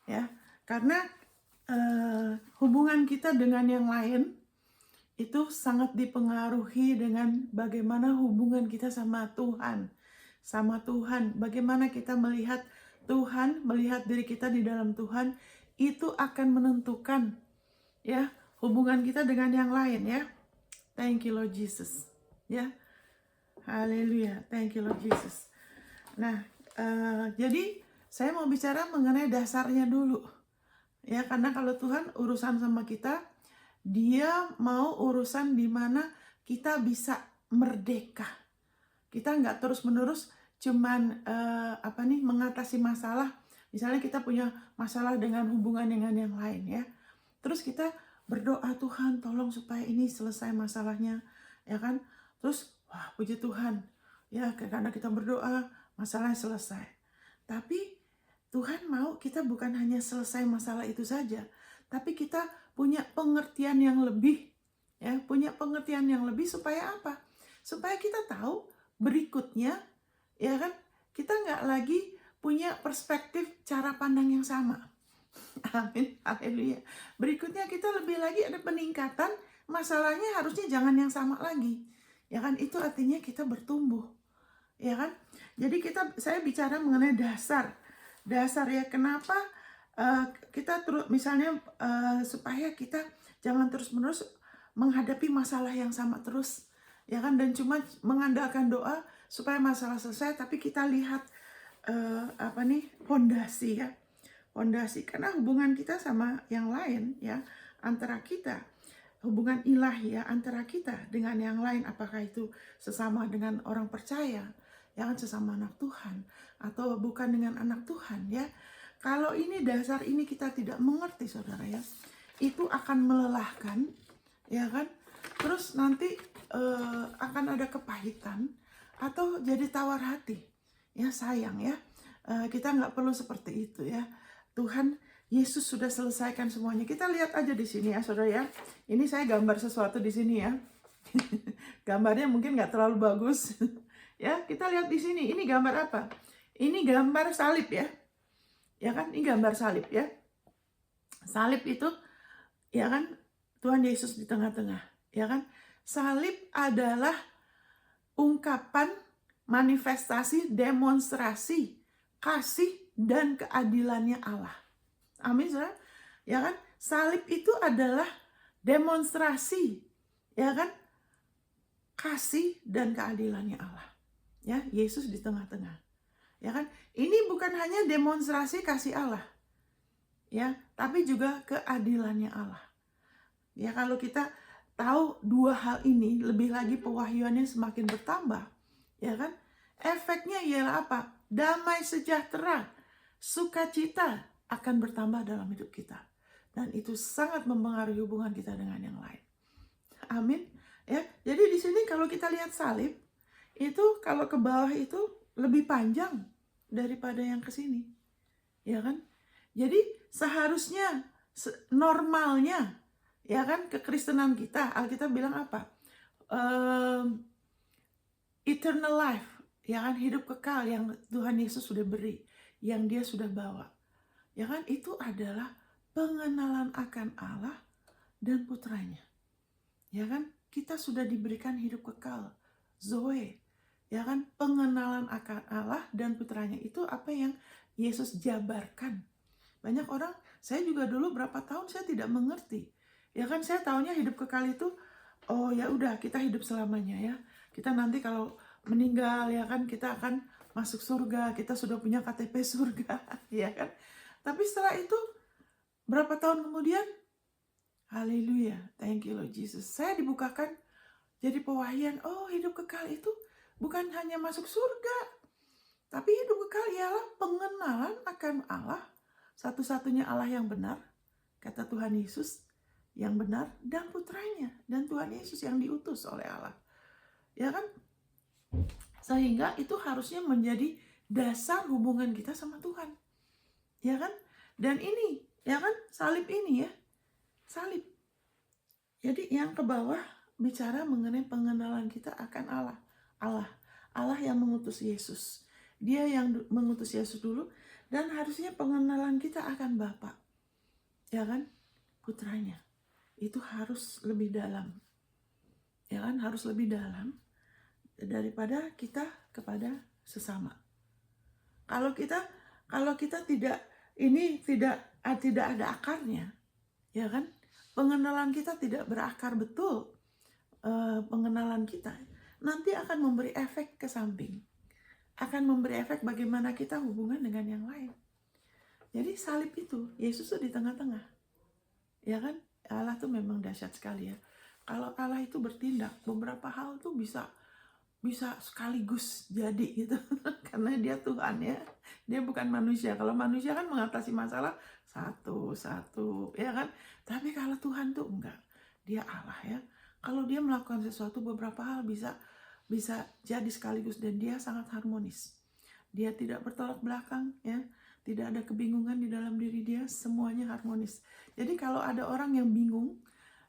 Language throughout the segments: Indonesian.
ya. Karena hubungan kita dengan yang lain itu sangat dipengaruhi dengan bagaimana hubungan kita sama Tuhan. Sama Tuhan, bagaimana kita melihat Tuhan, melihat diri kita di dalam Tuhan, itu akan menentukan ya hubungan kita dengan yang lain ya. Thank you Lord Jesus. Ya. Haleluya. Thank you Lord Jesus. Nah, jadi saya mau bicara mengenai dasarnya dulu. Ya, karena kalau Tuhan urusan sama kita, Dia mau urusan di mana kita bisa merdeka. Kita nggak terus-menerus cuman mengatasi masalah. Misalnya kita punya masalah dengan hubungan dengan yang lain ya. Terus kita berdoa, Tuhan tolong supaya ini selesai masalahnya, ya kan? Terus wah puji Tuhan, ya karena kita berdoa masalahnya selesai. Tapi Tuhan mau kita bukan hanya selesai masalah itu saja, tapi kita punya pengertian yang lebih, ya, punya pengertian yang lebih supaya apa? Supaya kita tahu berikutnya, ya kan? Kita nggak lagi punya perspektif cara pandang yang sama. Amin, haleluya. Berikutnya kita lebih lagi ada peningkatan, masalahnya harusnya jangan yang sama lagi. Ya kan, itu artinya kita bertumbuh. Ya kan? Jadi saya bicara mengenai dasar ya, kenapa kita terus misalnya supaya kita jangan terus-menerus menghadapi masalah yang sama terus, ya kan, dan cuma mengandalkan doa supaya masalah selesai, tapi kita lihat fondasi ya. Fondasi, karena hubungan kita sama yang lain ya, antara kita, hubungan ilahi ya, antara kita dengan yang lain, apakah itu sesama dengan orang percaya, ya kan, sesama anak Tuhan, atau bukan dengan anak Tuhan ya. Kalau ini dasar ini kita tidak mengerti saudara ya, itu akan melelahkan, ya kan, terus nanti akan ada kepahitan, atau jadi tawar hati, ya sayang ya. Kita nggak perlu seperti itu ya. Tuhan Yesus sudah selesaikan semuanya. Kita lihat aja di sini ya saudara ya. Ini saya gambar sesuatu di sini ya. Gambarnya mungkin nggak terlalu bagus. Ya, kita lihat di sini. Ini gambar apa? Ini gambar salib ya. Ya kan? Ini gambar salib ya. Salib itu ya kan, Tuhan Yesus di tengah-tengah. Ya kan? Salib adalah ungkapan, manifestasi, demonstrasi kasih dan keadilannya Allah. Amin, saudara. Ya kan? Salib itu adalah demonstrasi, ya kan, kasih dan keadilannya Allah. Ya, Yesus di tengah-tengah. Ya kan? Ini bukan hanya demonstrasi kasih Allah, ya, tapi juga keadilannya Allah. Ya, kalau kita tahu dua hal ini, lebih lagi pewahyuannya semakin bertambah, ya kan? Efeknya ialah apa? Damai sejahtera, sukacita akan bertambah dalam hidup kita. Dan itu sangat mempengaruhi hubungan kita dengan yang lain. Amin. Ya, jadi di sini kalau kita lihat salib, itu kalau ke bawah itu lebih panjang daripada yang ke sini. Ya kan? Jadi seharusnya normalnya, ya kan, kekristenan kita, Alkitab bilang apa? Eternal life, ya kan, hidup kekal yang Tuhan Yesus sudah beri, yang Dia sudah bawa. Ya kan, itu adalah pengenalan akan Allah dan putranya. Ya kan, kita sudah diberikan hidup kekal, Zoe. Ya kan, pengenalan akan Allah dan putranya itu apa yang Yesus jabarkan. Banyak orang, saya juga dulu berapa tahun saya tidak mengerti. Ya kan, saya taunya hidup kekal itu, oh ya udah kita hidup selamanya ya. Kita nanti kalau meninggal ya kan, kita akan masuk surga, kita sudah punya KTP surga, ya kan. Tapi setelah itu, berapa tahun kemudian, haleluya, thank you Lord Jesus, saya dibukakan jadi pewahyuan, oh hidup kekal itu bukan hanya masuk surga, tapi hidup kekal ialah pengenalan akan Allah, satu-satunya Allah yang benar, kata Tuhan Yesus, yang benar, dan putranya, dan Tuhan Yesus yang diutus oleh Allah. Ya kan? Sehingga itu harusnya menjadi dasar hubungan kita sama Tuhan. Ya kan? Dan ini, ya kan, salib ini ya. Salib. Jadi yang ke bawah bicara mengenai pengenalan kita akan Allah. Allah yang mengutus Yesus. Dia yang mengutus Yesus dulu, Dan harusnya pengenalan kita akan Bapa, ya kan, putranya, itu harus lebih dalam, ya kan, harus lebih dalam daripada kita kepada sesama. Kalau kita tidak tidak ada akarnya, ya kan, pengenalan kita tidak berakar betul, pengenalan kita nanti akan memberi efek ke samping, akan memberi efek bagaimana kita hubungan dengan yang lain. Jadi salib itu, Yesus tuh di tengah-tengah, ya kan. Allah tuh memang dahsyat sekali ya. Kalau Allah itu bertindak, beberapa hal tuh bisa sekaligus jadi gitu. Karena dia Tuhan ya, dia bukan manusia. Kalau manusia kan mengatasi masalah satu-satu, ya kan. Tapi kalau Tuhan tuh enggak, dia Allah ya. Kalau dia melakukan sesuatu, beberapa hal bisa jadi sekaligus, dan dia sangat harmonis. Dia tidak bertolak belakang ya, tidak ada kebingungan di dalam diri dia, semuanya harmonis. Jadi kalau ada orang yang bingung,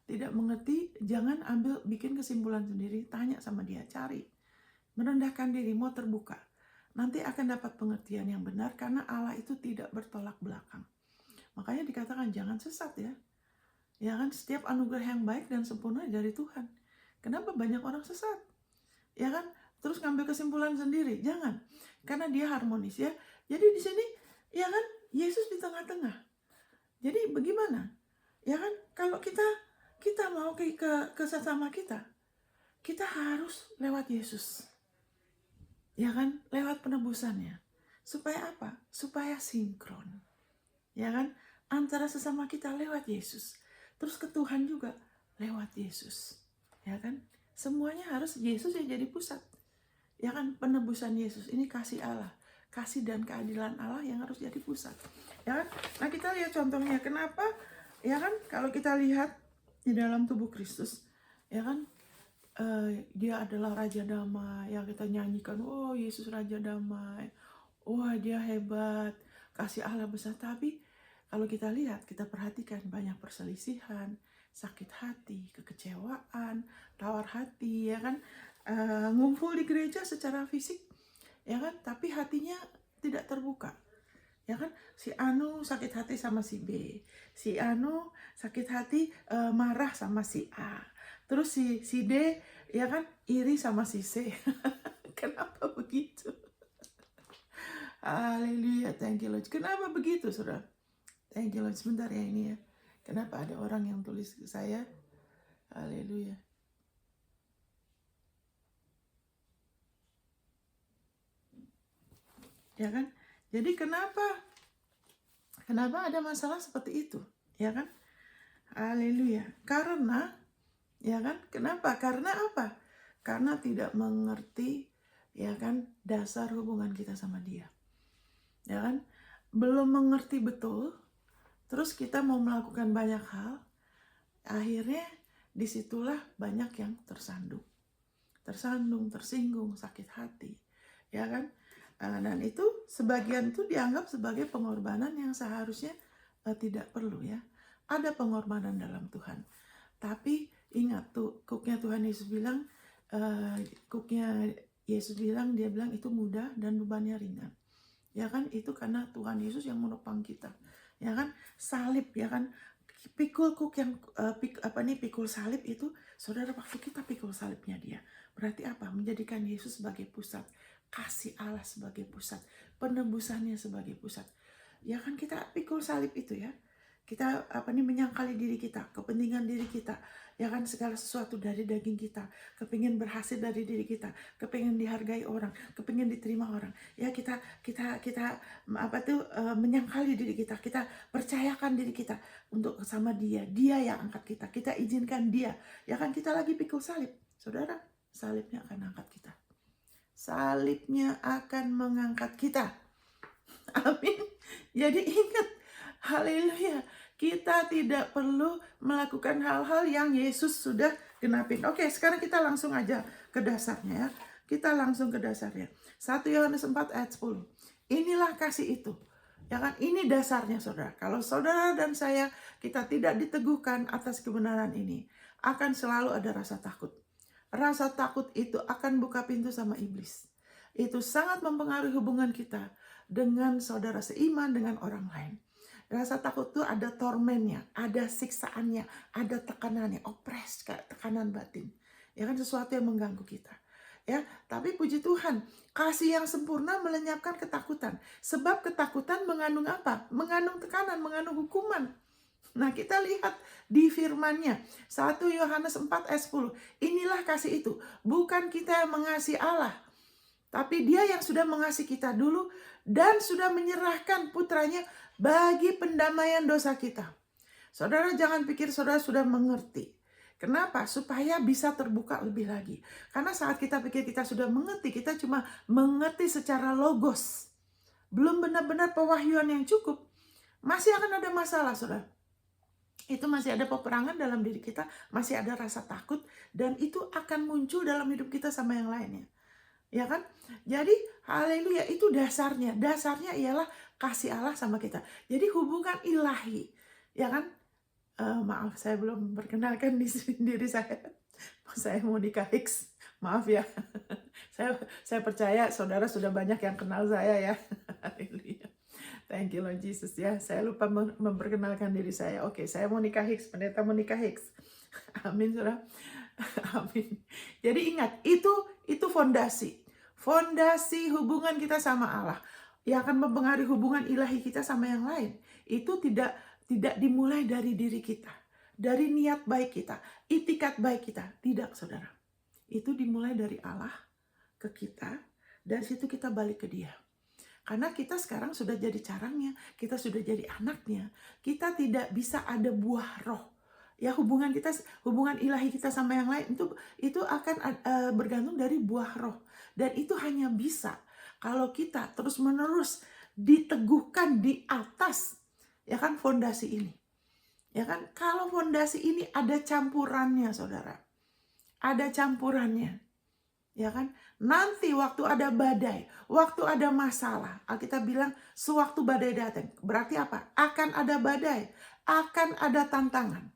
tidak mengerti, jangan bikin kesimpulan sendiri, tanya sama dia, cari. Merendahkan diri, mau terbuka. Nanti akan dapat pengertian yang benar, karena Allah itu tidak bertolak belakang. Makanya dikatakan jangan sesat ya. Ya kan, setiap anugerah yang baik dan sempurna dari Tuhan. Kenapa banyak orang sesat? Ya kan, terus ngambil kesimpulan sendiri, jangan. Karena dia harmonis ya. Jadi di sini, ya kan, Yesus di tengah-tengah. Jadi bagaimana? Ya kan, kalau kita mau ke sesama kita harus lewat Yesus. Ya kan, lewat penebusannya. Supaya apa? Supaya sinkron. Ya kan, antara sesama kita lewat Yesus. Terus ke Tuhan juga lewat Yesus. Ya kan? Semuanya harus Yesus yang jadi pusat. Ya kan, penebusan Yesus ini kasih Allah, kasih dan keadilan Allah yang harus jadi pusat. Ya kan? Nah, kita lihat contohnya. Kenapa? Ya kan, kalau kita lihat di dalam tubuh Kristus, ya kan, dia adalah Raja Damai yang kita nyanyikan. Oh, Yesus Raja Damai. Wah, dia hebat, kasih Allah besar. Tapi kalau kita lihat, kita perhatikan banyak perselisihan, sakit hati, kekecewaan, tawar hati, ya kan, ngumpul di gereja secara fisik, ya kan, tapi hatinya tidak terbuka, ya kan. Si Anu sakit hati sama si B, si Anu sakit hati marah sama si A, terus si D, ya kan, iri sama si C. Kenapa begitu? Haleluya, thank you Lord. Kenapa begitu, saudara? Thank you Lord. Sebentar ya ini ya. Kenapa ada orang yang tulis ke saya? Haleluya. Ya kan? Jadi kenapa ada masalah seperti itu? Ya kan? Haleluya. Karena, ya kan? Kenapa? Karena apa? Karena tidak mengerti, ya kan, dasar hubungan kita sama dia. Ya kan? Belum mengerti betul, terus kita mau melakukan banyak hal, akhirnya disitulah banyak yang tersandung, tersinggung, sakit hati, ya kan? Dan itu sebagian itu dianggap sebagai pengorbanan yang seharusnya tidak perlu ya. Ada pengorbanan dalam Tuhan, tapi ingat tuh, cooknya Tuhan Yesus bilang, dia bilang itu mudah dan bebannya ringan. Ya kan, itu karena Tuhan Yesus yang menopang kita. Ya kan, salib, ya kan, pikul salib itu, saudara, waktu kita pikul salibnya dia, berarti apa? Menjadikan Yesus sebagai pusat, kasih Allah sebagai pusat, penebusannya sebagai pusat. Ya kan, kita pikul salib itu ya, kita menyangkali diri kita, kepentingan diri kita, ya kan, segala sesuatu dari daging kita, kepingin berhasil dari diri kita, kepingin dihargai orang, kepingin diterima orang, ya kita menyangkali diri kita, kita percayakan diri kita untuk sama dia yang angkat kita izinkan dia, ya kan, kita lagi pikul salib, saudara, salibnya akan angkat kita, salibnya akan mengangkat kita, amin. Jadi ingat, haleluya, kita tidak perlu melakukan hal-hal yang Yesus sudah genapin. Oke, sekarang kita langsung aja ke dasarnya ya. Kita langsung ke dasarnya. 1 Yohanes 4 ayat 10. Inilah kasih itu. Ya kan, ini dasarnya saudara. Kalau saudara dan saya, kita tidak diteguhkan atas kebenaran ini, akan selalu ada rasa takut. Rasa takut itu akan buka pintu sama iblis. Itu sangat mempengaruhi hubungan kita. dengan saudara seiman, dengan orang lain. Rasa takut itu ada tormennya, ada siksaannya, ada tekanannya, opres, kayak tekanan batin. Ya kan, sesuatu yang mengganggu kita. Ya, tapi puji Tuhan, kasih yang sempurna melenyapkan ketakutan. Sebab ketakutan mengandung apa? Mengandung tekanan, mengandung hukuman. Nah, kita lihat di firman-Nya, 1 Yohanes 4 ayat 10. Inilah kasih itu, bukan kita yang mengasihi Allah, tapi Dia yang sudah mengasihi kita dulu dan sudah menyerahkan putranya bagi pendamaian dosa kita. Saudara jangan pikir saudara sudah mengerti. Kenapa? Supaya bisa terbuka lebih lagi. Karena saat kita pikir kita sudah mengerti, kita cuma mengerti secara logos. Belum benar-benar pewahyuan yang cukup. Masih akan ada masalah, saudara. Itu masih ada peperangan dalam diri kita, masih ada rasa takut, dan itu akan muncul dalam hidup kita sama yang lainnya. Ya kan? Jadi haleluya, itu dasarnya. Dasarnya ialah kasih Allah sama kita. Jadi hubungan ilahi. Ya kan? Maaf, saya belum memperkenalkan diri saya. Saya Monica Hicks. Maaf ya. Saya percaya saudara sudah banyak yang kenal saya ya. Haleluya. Thank you Lord Jesus ya. Saya lupa memperkenalkan diri saya. Oke, saya Monica Hicks, pendeta Monica Hicks. Amin, saudara. Amin. Jadi ingat, itu fondasi. Fondasi hubungan kita sama Allah. Yang akan mempengaruhi hubungan ilahi kita sama yang lain. Itu tidak dimulai dari diri kita. Dari niat baik kita. Itikat baik kita. Tidak, saudara. Itu dimulai dari Allah ke kita. Dari situ kita balik ke Dia. Karena kita sekarang sudah jadi carangnya, kita sudah jadi anaknya. Kita tidak bisa ada buah roh. Ya, hubungan ilahi kita sama yang lain itu akan bergantung dari buah roh. Dan itu hanya bisa kalau kita terus-menerus diteguhkan di atas, ya kan, fondasi ini. Ya kan, kalau fondasi ini ada campurannya, saudara. Ada campurannya. Ya kan? Nanti waktu ada badai, waktu ada masalah, Alkitab bilang sewaktu badai datang. Berarti apa? Akan ada badai, akan ada tantangan.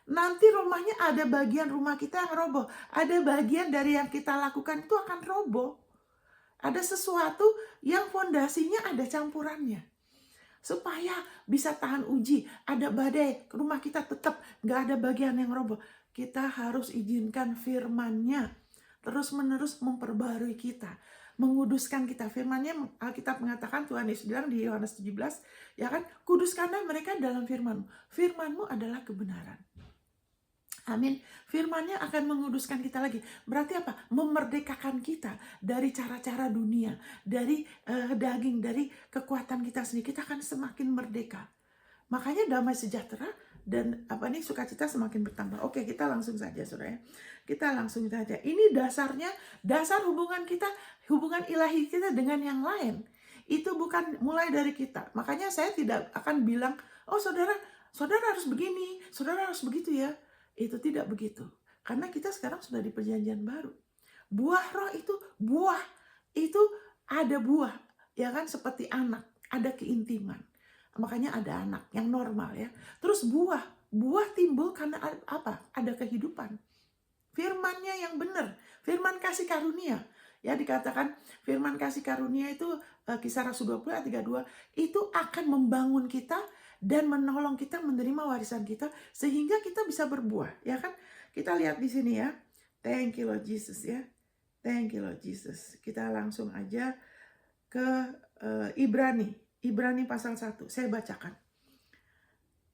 Nanti rumahnya ada bagian rumah kita yang roboh, ada bagian dari yang kita lakukan itu akan roboh. Ada sesuatu yang fondasinya ada campurannya. Supaya bisa tahan uji, ada badai, rumah kita tetap nggak ada bagian yang roboh. Kita harus izinkan firman-Nya terus-menerus memperbarui kita, menguduskan kita. Firman-Nya, Alkitab mengatakan, Tuhan Yesus bilang di Yohanes 17, ya kan, kuduskanlah mereka dalam firman-Mu. Firman-Mu adalah kebenaran. Amin. Firman-Nya akan menguduskan kita lagi. Berarti apa? Memerdekakan kita dari cara-cara dunia, dari daging, dari kekuatan kita sendiri. Kita akan semakin merdeka. Makanya damai sejahtera dan sukacita semakin bertambah. Oke, kita langsung saja, saudara. Kita langsung saja. Ini dasarnya, dasar hubungan kita, hubungan ilahi kita dengan yang lain. Itu bukan mulai dari kita. Makanya saya tidak akan bilang, oh saudara harus begini, saudara harus begitu ya. Itu tidak begitu. Karena kita sekarang sudah di perjanjian baru. Buah roh itu, ada buah. Ya kan, seperti anak, ada keintiman. Makanya ada anak yang normal ya. Terus buah timbul karena apa? Ada kehidupan. Firman-Nya yang benar, firman kasih karunia. Ya, dikatakan firman kasih karunia itu Kisah Rasul 20 ayat 32 itu akan membangun kita dan menolong kita menerima warisan kita sehingga kita bisa berbuah, ya kan? Kita lihat di sini ya. Thank you Lord Jesus ya. Thank you Lord Jesus. Kita langsung aja ke Ibrani pasal 1. Saya bacakan.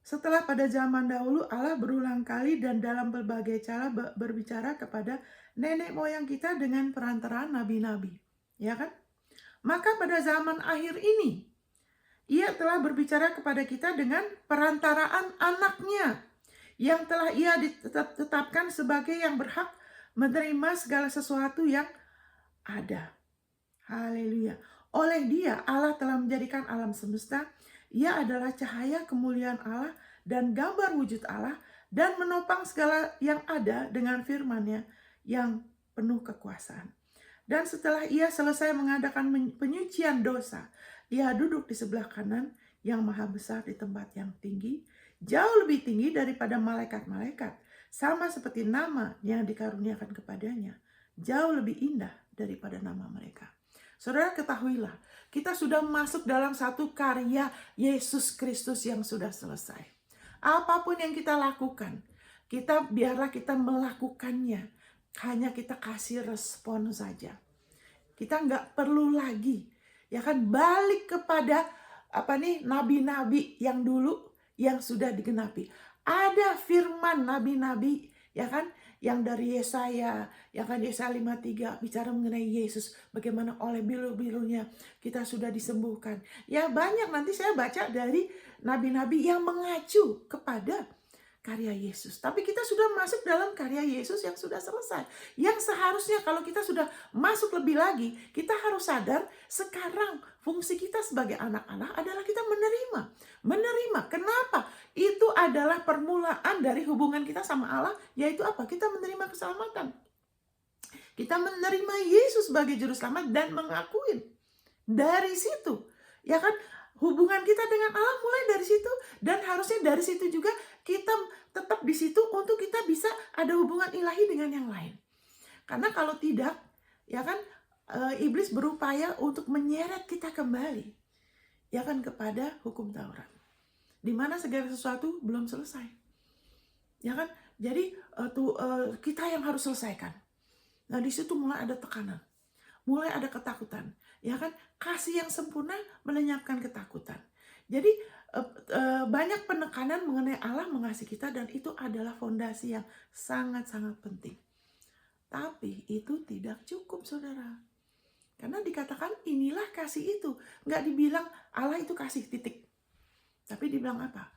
Setelah pada zaman dahulu Allah berulang kali dan dalam berbagai cara berbicara kepada nenek moyang kita dengan perantaraan nabi-nabi. Ya kan? Maka pada zaman akhir ini Ia telah berbicara kepada kita dengan perantaraan anaknya yang telah Ia tetapkan sebagai yang berhak menerima segala sesuatu yang ada. Haleluya. Oleh Dia Allah telah menjadikan alam semesta. Ia adalah cahaya kemuliaan Allah dan gambar wujud Allah dan menopang segala yang ada dengan firman-Nya yang penuh kekuasaan. Dan setelah Ia selesai mengadakan penyucian dosa, Ia duduk di sebelah kanan yang maha besar di tempat yang tinggi, jauh lebih tinggi daripada malaikat-malaikat, sama seperti nama yang dikaruniakan kepadanya, jauh lebih indah daripada nama mereka. Saudara ketahuilah, kita sudah masuk dalam satu karya Yesus Kristus yang sudah selesai. Apapun yang kita lakukan, biarlah kita melakukannya. Hanya kita kasih respon saja. Kita nggak perlu lagi, ya kan, balik kepada nabi-nabi yang dulu yang sudah digenapi. Ada firman nabi-nabi, ya kan, yang dari Yesaya, ya kan, Yesaya 53 bicara mengenai Yesus, bagaimana oleh bilu-bilunya kita sudah disembuhkan. Ya banyak, nanti saya baca dari nabi-nabi yang mengacu kepada karya Yesus. Tapi kita sudah masuk dalam karya Yesus yang sudah selesai. Yang seharusnya kalau kita sudah masuk lebih lagi, kita harus sadar sekarang fungsi kita sebagai anak Allah adalah kita menerima. Menerima. Kenapa? Itu adalah permulaan dari hubungan kita sama Allah, yaitu apa? Kita menerima keselamatan. Kita menerima Yesus sebagai juru selamat dan mengakuin. Dari situ, ya kan, hubungan kita dengan Allah mulai dari situ, dan harusnya dari situ juga kita tetap di situ untuk kita bisa ada hubungan ilahi dengan yang lain. Karena kalau tidak, ya kan, iblis berupaya untuk menyeret kita kembali, ya kan, kepada hukum Taurat, di mana segala sesuatu belum selesai, ya kan. Jadi kita yang harus selesaikan. Nah di situ mulai ada tekanan, mulai ada ketakutan, ya kan. Kasih yang sempurna melenyapkan ketakutan. Jadi banyak penekanan mengenai Allah mengasihi kita, dan itu adalah fondasi yang sangat-sangat penting. Tapi itu tidak cukup, saudara. Karena dikatakan inilah kasih itu. Nggak dibilang Allah itu kasih, titik. Tapi dibilang apa?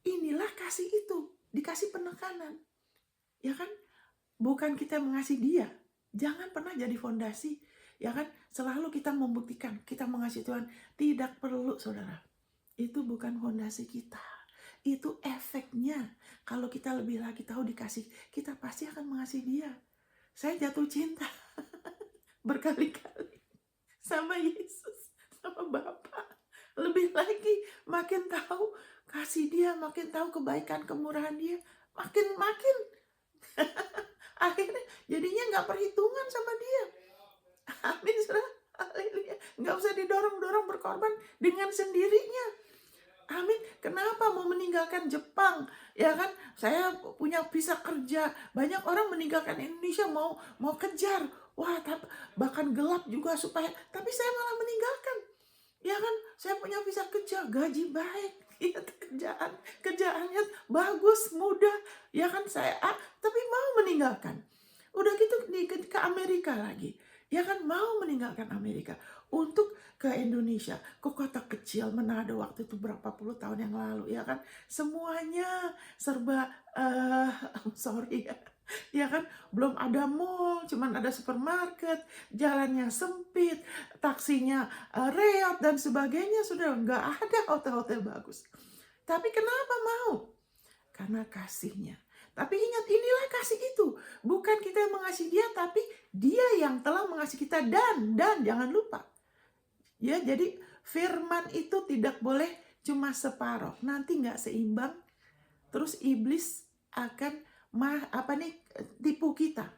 Inilah kasih itu. Dikasih penekanan. Ya kan? Bukan kita mengasihi dia. Jangan pernah jadi fondasi. Ya kan? Selalu kita membuktikan kita mengasihi Tuhan. Tidak perlu, saudara. Itu bukan fondasi kita. Itu efeknya. Kalau kita lebih lagi tahu dikasih, kita pasti akan mengasihi dia. Saya jatuh cinta berkali-kali sama Yesus, sama Bapa. Lebih lagi makin tahu kasih dia, makin tahu kebaikan kemurahan dia, makin akhirnya jadinya nggak perhitungan sama dia. Amin, saudara. Haleluya. Nggak usah didorong-dorong berkorban dengan sendirinya. Amin. Kenapa mau meninggalkan Jepang? Ya kan, saya punya visa kerja. Banyak orang meninggalkan Indonesia mau kejar. Wah, bahkan gelap juga supaya. Tapi saya malah meninggalkan. Ya kan, saya punya visa kerja, gaji baik. Ya, kerjaannya bagus, mudah. Ya kan, tapi mau meninggalkan. Udah gitu ke Amerika lagi. Ya kan, mau meninggalkan Amerika untuk ke Indonesia, ke kota kecil Manado waktu itu berapa puluh tahun yang lalu, ya kan. Semuanya serba sorry ya kan, belum ada mall, cuman ada supermarket, jalannya sempit, taksinya reot dan sebagainya, sudah nggak ada hotel-hotel bagus. Tapi kenapa mau? Karena kasihnya. Tapi ingat, inilah kasih itu. Bukan kita yang mengasihi dia, tapi dia yang telah mengasihi kita. Dan jangan lupa. Ya, jadi firman itu tidak boleh cuma separuh. Nanti nggak seimbang. Terus iblis akan tipu kita.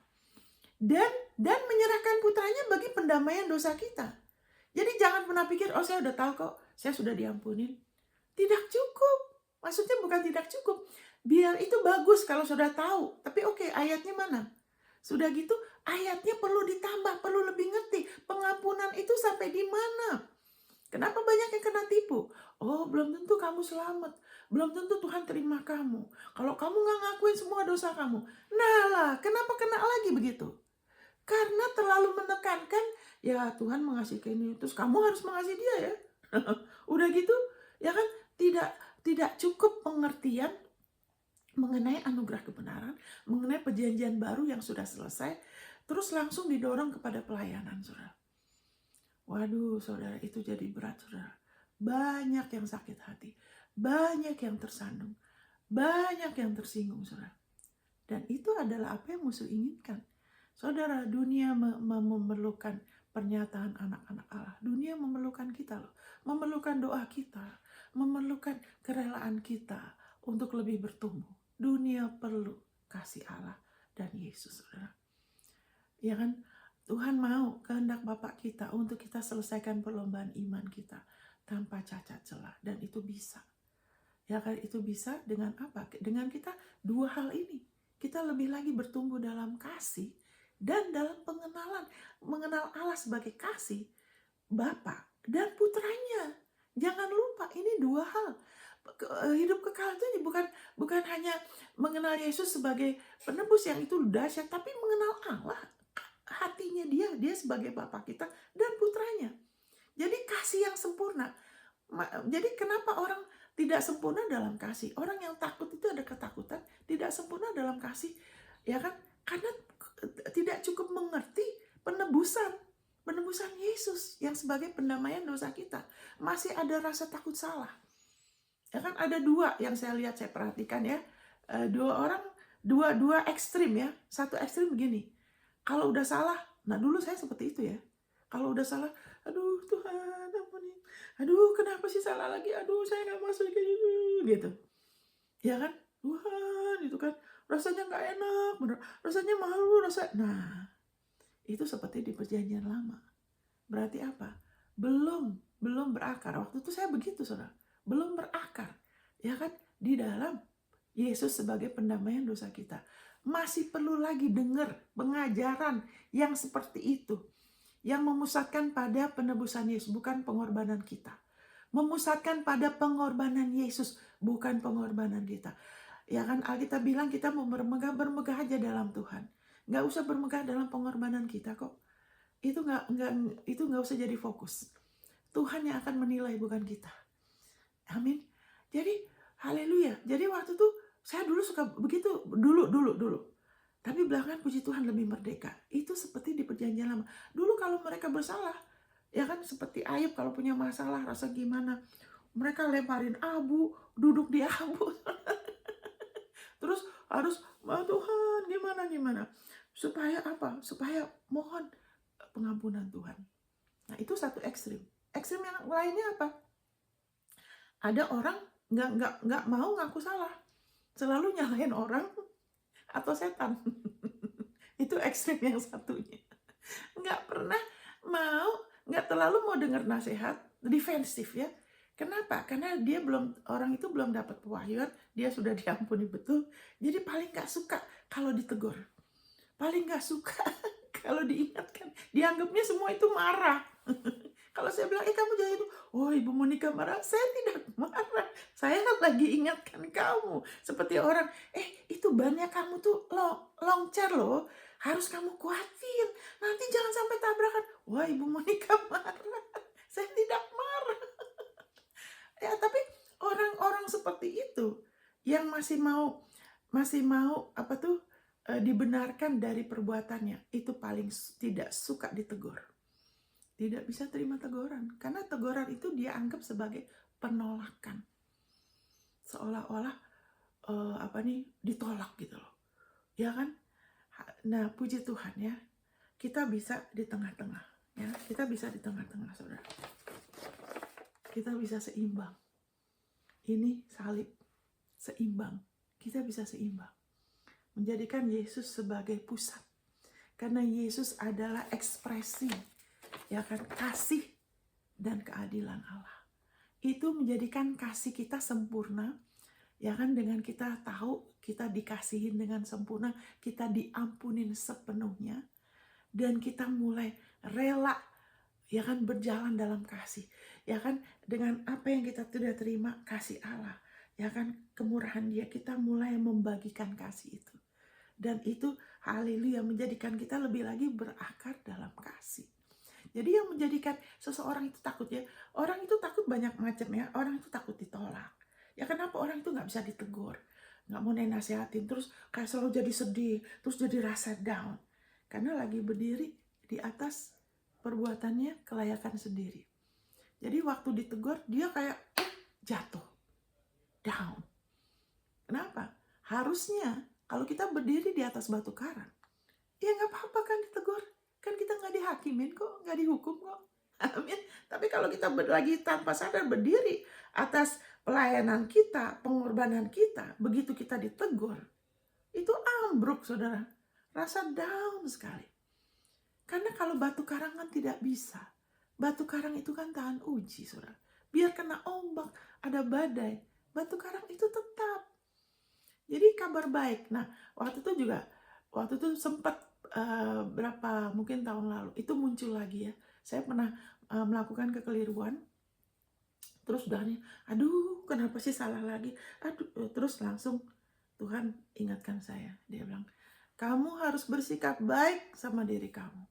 Dan menyerahkan putranya bagi pendamaian dosa kita. Jadi jangan pernah pikir, oh saya udah tahu kok, saya sudah diampunin. Tidak cukup. Maksudnya bukan tidak cukup. Biar itu bagus kalau sudah tahu. Tapi oke, ayatnya mana? Sudah gitu, ayatnya perlu ditambah, perlu lebih ngerti. Pengampunan itu sampai di mana? Kenapa banyak yang kena tipu? Oh, belum tentu kamu selamat. Belum tentu Tuhan terima kamu. Kalau kamu nggak ngakuin semua dosa kamu. Nah lah, kenapa kena lagi begitu? Karena terlalu menekankan, ya Tuhan mengasihi ini, terus kamu harus mengasihi dia ya. Udah gitu, ya kan, tidak cukup pengertian mengenai anugerah kebenaran, mengenai perjanjian baru yang sudah selesai, terus langsung didorong kepada pelayanan, saudara. Waduh, saudara, itu jadi berat, saudara. Banyak yang sakit hati, banyak yang tersandung, banyak yang tersinggung, saudara. Dan itu adalah apa yang musuh inginkan. Saudara, dunia memerlukan pernyataan anak-anak Allah. Dunia memerlukan kita loh, memerlukan doa kita, memerlukan kerelaan kita untuk lebih bertumbuh. Dunia perlu kasih Allah dan Yesus, saudara. Ya kan? Tuhan mau kehendak Bapa kita untuk kita selesaikan perlombaan iman kita tanpa cacat celah, dan itu bisa. Ya kan, itu bisa dengan apa? Dengan kita dua hal ini. Kita lebih lagi bertumbuh dalam kasih dan dalam mengenal Allah sebagai kasih, Bapa dan putranya. Jangan lupa, ini dua hal. Hidup kekal itu bukan hanya mengenal Yesus sebagai penebus yang itu dahsyat, tapi mengenal Allah, hatinya dia sebagai Bapa kita dan putranya. Jadi kasih yang sempurna. Jadi kenapa orang tidak sempurna dalam kasih? Orang yang takut itu ada ketakutan, tidak sempurna dalam kasih, ya kan? Karena tidak cukup mengerti penebusan Yesus yang sebagai pendamaian dosa kita. Masih ada rasa takut salah. Ya kan, ada dua yang saya lihat, saya perhatikan ya. Dua orang, dua ekstrim ya. Satu ekstrim begini. Kalau udah salah, nah dulu saya seperti itu ya. Kalau udah salah, aduh Tuhan ampuni, aduh kenapa sih salah lagi, aduh saya nggak masuk kayak gitu, ya kan? Tuhan, itu kan rasanya nggak enak, bener, rasanya malu, nah itu seperti di perjanjian lama. Berarti apa? Belum berakar. Waktu itu saya begitu, saudara, belum berakar, ya kan? Di dalam Yesus sebagai pendamaian dosa kita. Masih perlu lagi dengar pengajaran yang seperti itu, yang memusatkan pada penebusan Yesus, bukan pengorbanan kita. Memusatkan pada pengorbanan Yesus, bukan pengorbanan kita. Ya kan, Alkitab bilang kita mau bermegah aja dalam Tuhan. Nggak usah bermegah dalam pengorbanan kita kok. Itu nggak usah jadi fokus. Tuhan yang akan menilai, bukan kita. Amin. Jadi haleluya. Jadi waktu itu saya dulu suka begitu, dulu. Tapi belakangan puji Tuhan lebih merdeka. Itu seperti di perjanjian lama. Dulu kalau mereka bersalah, ya kan, seperti Ayub kalau punya masalah, rasa gimana, mereka lemparin abu, duduk di abu. Terus harus, Tuhan gimana. Supaya apa? Supaya mohon pengampunan Tuhan. Nah itu satu ekstrim. Ekstrim yang lainnya apa? Ada orang nggak mau ngaku salah. Selalu nyalahin orang atau setan. Itu ekstrim yang satunya. Nggak terlalu mau dengar nasihat, defensif ya. Kenapa? Karena orang itu belum dapat pewahyuan, dia sudah diampuni betul. Jadi paling nggak suka kalau ditegur. Paling nggak suka kalau diingatkan. Dianggapnya semua itu marah. Kalau saya bilang, kamu jangan itu. Oh, Ibu Monica marah. Saya tidak marah. Saya lagi ingatkan kamu. Seperti orang, itu bannya kamu tuh longcer loh. Harus kamu kuatin. Nanti jangan sampai tabrakan. Wah, Ibu Monica marah. Saya tidak marah. Ya, tapi orang-orang seperti itu yang masih mau dibenarkan dari perbuatannya, itu paling tidak suka ditegur. Tidak bisa terima teguran, karena teguran itu dia anggap sebagai penolakan, seolah-olah ditolak gitu loh, ya kan? Nah puji Tuhan ya, kita bisa di tengah-tengah ya, kita bisa di tengah-tengah, saudara. Kita bisa seimbang. Ini salib seimbang, kita bisa seimbang, menjadikan Yesus sebagai pusat, karena Yesus adalah ekspresi, ya kan, kasih dan keadilan Allah. Itu menjadikan kasih kita sempurna, ya kan, dengan kita tahu kita dikasihin dengan sempurna, kita diampunin sepenuhnya, dan kita mulai rela, ya kan, berjalan dalam kasih, ya kan, dengan apa yang kita sudah terima, kasih Allah, ya kan, kemurahan Dia, kita mulai membagikan kasih itu. Dan itu haleluya menjadikan kita lebih lagi berakar dalam kasih. Jadi yang menjadikan seseorang itu takut ya, orang itu takut banyak macam ya, orang itu takut ditolak. Ya kenapa orang itu nggak bisa ditegur, nggak mau nasihatin, terus kayak selalu jadi sedih, terus jadi rasa down. Karena lagi berdiri di atas perbuatannya kelayakan sendiri. Jadi waktu ditegur, dia kayak jatuh, down. Kenapa? Harusnya kalau kita berdiri di atas batu karang, ya nggak apa-apa kan ditegur. Kan kita nggak dihakimin kok, nggak dihukum kok. Amin. Tapi kalau kita lagi tanpa sadar berdiri atas pelayanan kita, pengorbanan kita, begitu kita ditegur, itu ambruk, saudara. Rasa down sekali. Karena kalau batu karang kan tidak bisa. Batu karang itu kan tahan uji, saudara. Biar kena ombak, ada badai, batu karang itu tetap. Jadi kabar baik. Nah, waktu itu sempat berapa mungkin tahun lalu itu muncul lagi ya. Saya pernah melakukan kekeliruan. Terus udah nih, aduh kenapa sih salah lagi? Aduh, terus langsung Tuhan ingatkan saya. Dia bilang, kamu harus bersikap baik sama diri kamu.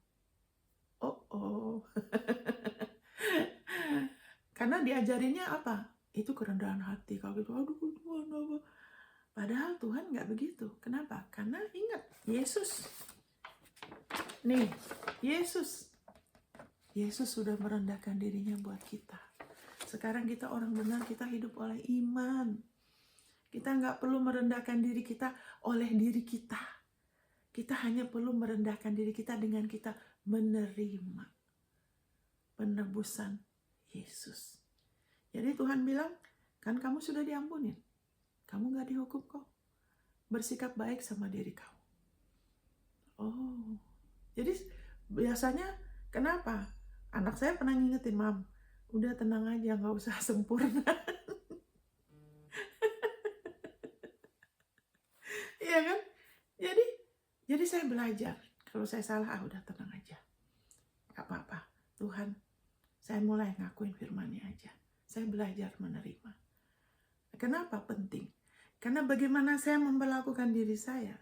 Oh. Karena diajarinnya apa? Itu kerendahan hati. Kalau gitu, aduh Tuhan apa? Padahal Tuhan nggak begitu. Kenapa? Karena ingat, Yesus. Nih, Yesus sudah merendahkan dirinya buat kita. Sekarang kita orang benar, kita hidup oleh iman. Kita nggak perlu merendahkan diri kita oleh diri kita. Kita hanya perlu merendahkan diri kita dengan kita menerima penebusan Yesus. Jadi Tuhan bilang, kan kamu sudah diampunin. Kamu gak dihukum kok. Bersikap baik sama diri kamu. Oh, jadi biasanya kenapa? Anak saya pernah ngingetin, Mam, udah tenang aja, gak usah sempurna. Iya kan? Jadi saya belajar. Kalau saya salah, udah tenang aja. Gak apa-apa. Tuhan, saya mulai ngakuin firman-Nya aja. Saya belajar menerima. Kenapa penting? Karena bagaimana saya memperlakukan diri saya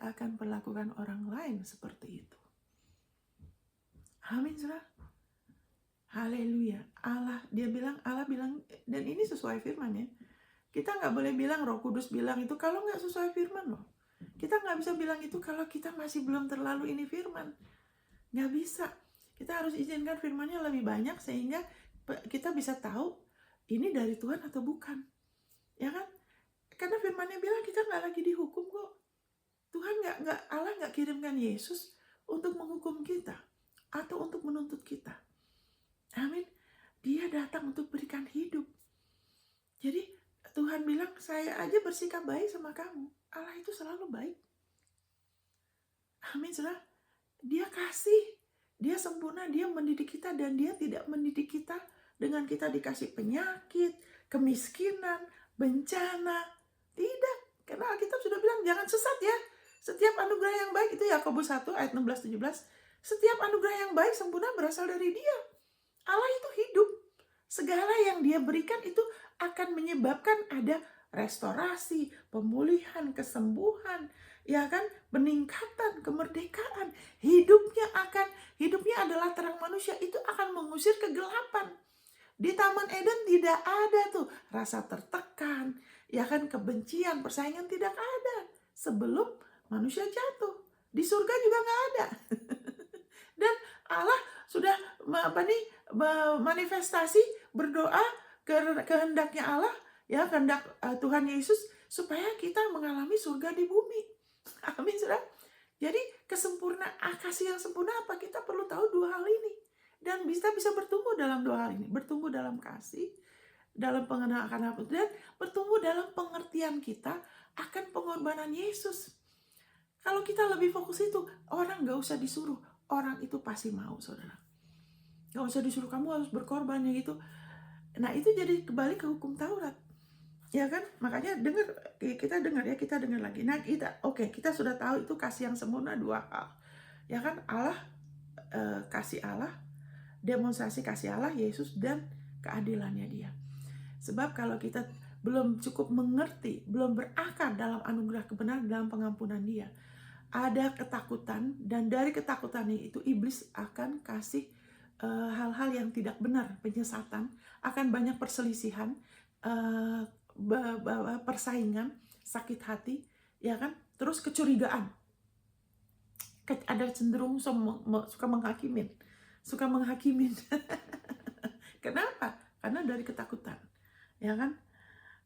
akan perlakukan orang lain seperti itu. Amin, saudara. Haleluya. Allah bilang, dan ini sesuai firman ya. Kita nggak boleh bilang Roh Kudus bilang itu kalau nggak sesuai firman loh. Kita nggak bisa bilang itu kalau kita masih belum terlalu ini firman. Nggak bisa. Kita harus izinkan firmannya lebih banyak sehingga kita bisa tahu ini dari Tuhan atau bukan. Ya kan? Karena firmannya bilang kita nggak lagi dihukum kok. Tuhan Allah nggak kirimkan Yesus untuk menghukum kita atau untuk menuntut kita. Amin. Dia datang untuk berikan hidup. Jadi Tuhan bilang, saya aja bersikap baik sama kamu. Allah itu selalu baik. Amin, saudara. Dia kasih, dia sempurna, dia mendidik kita, dan dia tidak mendidik kita dengan kita dikasih penyakit, kemiskinan, bencana. Tidak, karena Alkitab sudah bilang jangan sesat ya. Setiap anugerah yang baik, itu Yakobus 1 ayat 16-17. Setiap anugerah yang baik sempurna berasal dari Dia. Allah itu hidup. Segala yang Dia berikan itu akan menyebabkan ada restorasi, pemulihan, kesembuhan, ya kan, peningkatan, kemerdekaan. Hidupnya adalah terang manusia, itu akan mengusir kegelapan. Di Taman Eden tidak ada tuh rasa tertekan, ya kan, kebencian, persaingan tidak ada sebelum manusia jatuh. Di surga juga nggak ada. Dan Allah sudah manifestasi berdoa kehendaknya Allah, ya, kehendak Tuhan Yesus supaya kita mengalami surga di bumi. Amin, saudara. Jadi kasih yang sempurna apa? Kita perlu tahu dua hal ini. Dan bisa bertumbuh dalam dua hal ini. Bertumbuh dalam kasih, dalam pengenalan akan Allah, dan bertumbuh dalam pengertian kita akan pengorbanan Yesus. Kalau kita lebih fokus itu, orang gak usah disuruh. Orang itu pasti mau, saudara. Gak usah disuruh, kamu harus berkorban ya gitu. Nah itu jadi kembali ke hukum Taurat. Ya kan? Makanya kita dengar lagi. Nah kita sudah tahu itu kasih yang sempurna dua hal. Ya kan? Allah, kasih Allah, demonstrasi kasih Allah, Yesus, dan keadilannya Dia. Sebab kalau kita belum cukup mengerti, belum berakar dalam anugerah kebenaran, dalam pengampunan Dia, ada ketakutan, dan dari ketakutan itu iblis akan kasih hal-hal yang tidak benar, penyesatan, akan banyak perselisihan, persaingan, sakit hati, ya kan, terus kecurigaan, ada cenderung suka menghakimin. Kenapa? Karena dari ketakutan, ya kan.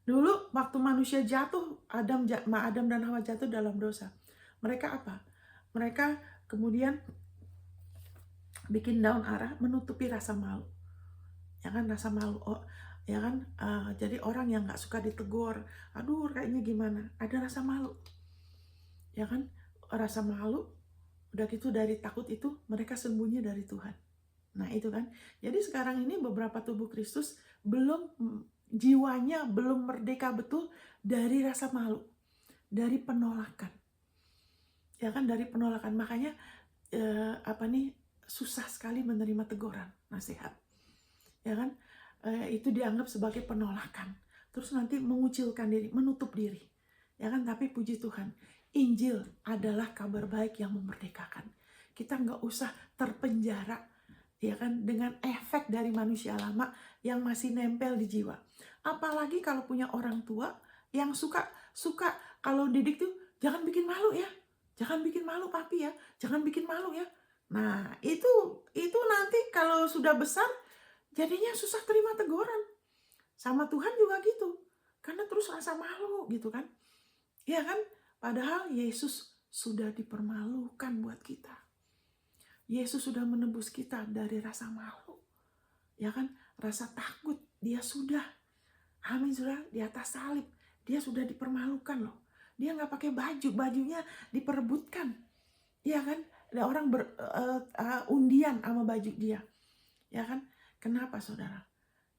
Dulu waktu manusia jatuh, Adam dan Hawa jatuh dalam dosa. Mereka apa? Mereka kemudian bikin daun ara menutupi rasa malu. Ya kan, rasa malu. Ya kan, jadi orang yang nggak suka ditegur, aduh kayaknya gimana, ada rasa malu. Ya kan, rasa malu Udah gitu dari takut itu mereka sembunyi dari Tuhan. Nah itu kan. Jadi sekarang ini beberapa tubuh Kristus belum, jiwanya belum merdeka betul dari rasa malu, dari penolakan. Ya kan, dari penolakan. Makanya susah sekali menerima teguran, nasihat. Ya kan? Itu dianggap sebagai penolakan. Terus nanti mengucilkan diri, menutup diri. Ya kan? Tapi puji Tuhan, Injil adalah kabar baik yang memerdekakan. Kita nggak usah terpenjara, ya kan, dengan efek dari manusia lama yang masih nempel di jiwa. Apalagi kalau punya orang tua yang suka kalau didik tuh, jangan bikin malu ya, jangan bikin malu papi ya, jangan bikin malu ya. Nah itu nanti kalau sudah besar jadinya susah terima teguran. Sama Tuhan juga gitu, karena terus rasa malu gitu kan. Ya kan, padahal Yesus sudah dipermalukan buat kita. Yesus sudah menebus kita dari rasa malu. Ya kan, rasa takut dia sudah. Amin, sudah di atas salib. Dia sudah dipermalukan loh. Dia nggak pakai baju, bajunya diperebutkan. Ya kan, ada orang undian sama baju dia. Ya kan, kenapa saudara?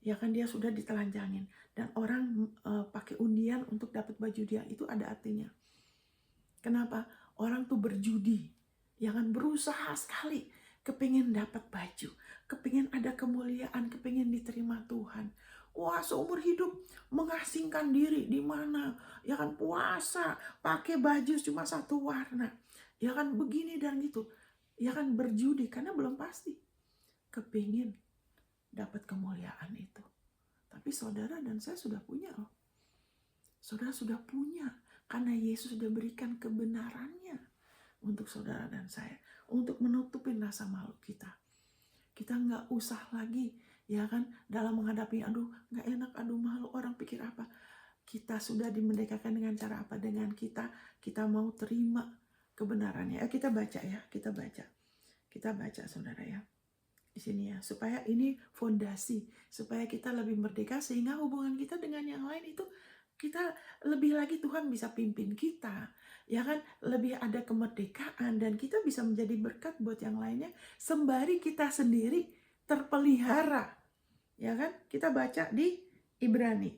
Ya kan, dia sudah ditelanjangin. Dan orang pakai undian untuk dapat baju dia, itu ada artinya. Kenapa? Orang tuh berjudi. Ya kan, berusaha sekali kepingin dapat baju, kepingin ada kemuliaan, kepingin diterima Tuhan. Wah, seumur hidup mengasingkan diri di mana? Ya kan, puasa, pakai baju cuma satu warna. Ya kan, begini dan gitu. Ya kan, berjudi karena belum pasti. Kepingin dapat kemuliaan itu. Tapi saudara dan saya sudah punya loh. Saudara sudah punya. Karena Yesus sudah berikan kebenarannya untuk saudara dan saya. Untuk menutupin rasa malu kita. Kita nggak usah lagi, ya kan, dalam menghadapi, aduh nggak enak, aduh malu, orang pikir apa. Kita sudah dimerdekakan dengan cara apa? Dengan kita mau terima kebenarannya. Kita baca ya, kita baca saudara ya. Di sini ya, supaya ini fondasi, supaya kita lebih merdeka, sehingga hubungan kita dengan yang lain itu kita lebih lagi Tuhan bisa pimpin kita, ya kan, lebih ada kemerdekaan dan kita bisa menjadi berkat buat yang lainnya sembari kita sendiri terpelihara, ya kan. Kita baca di Ibrani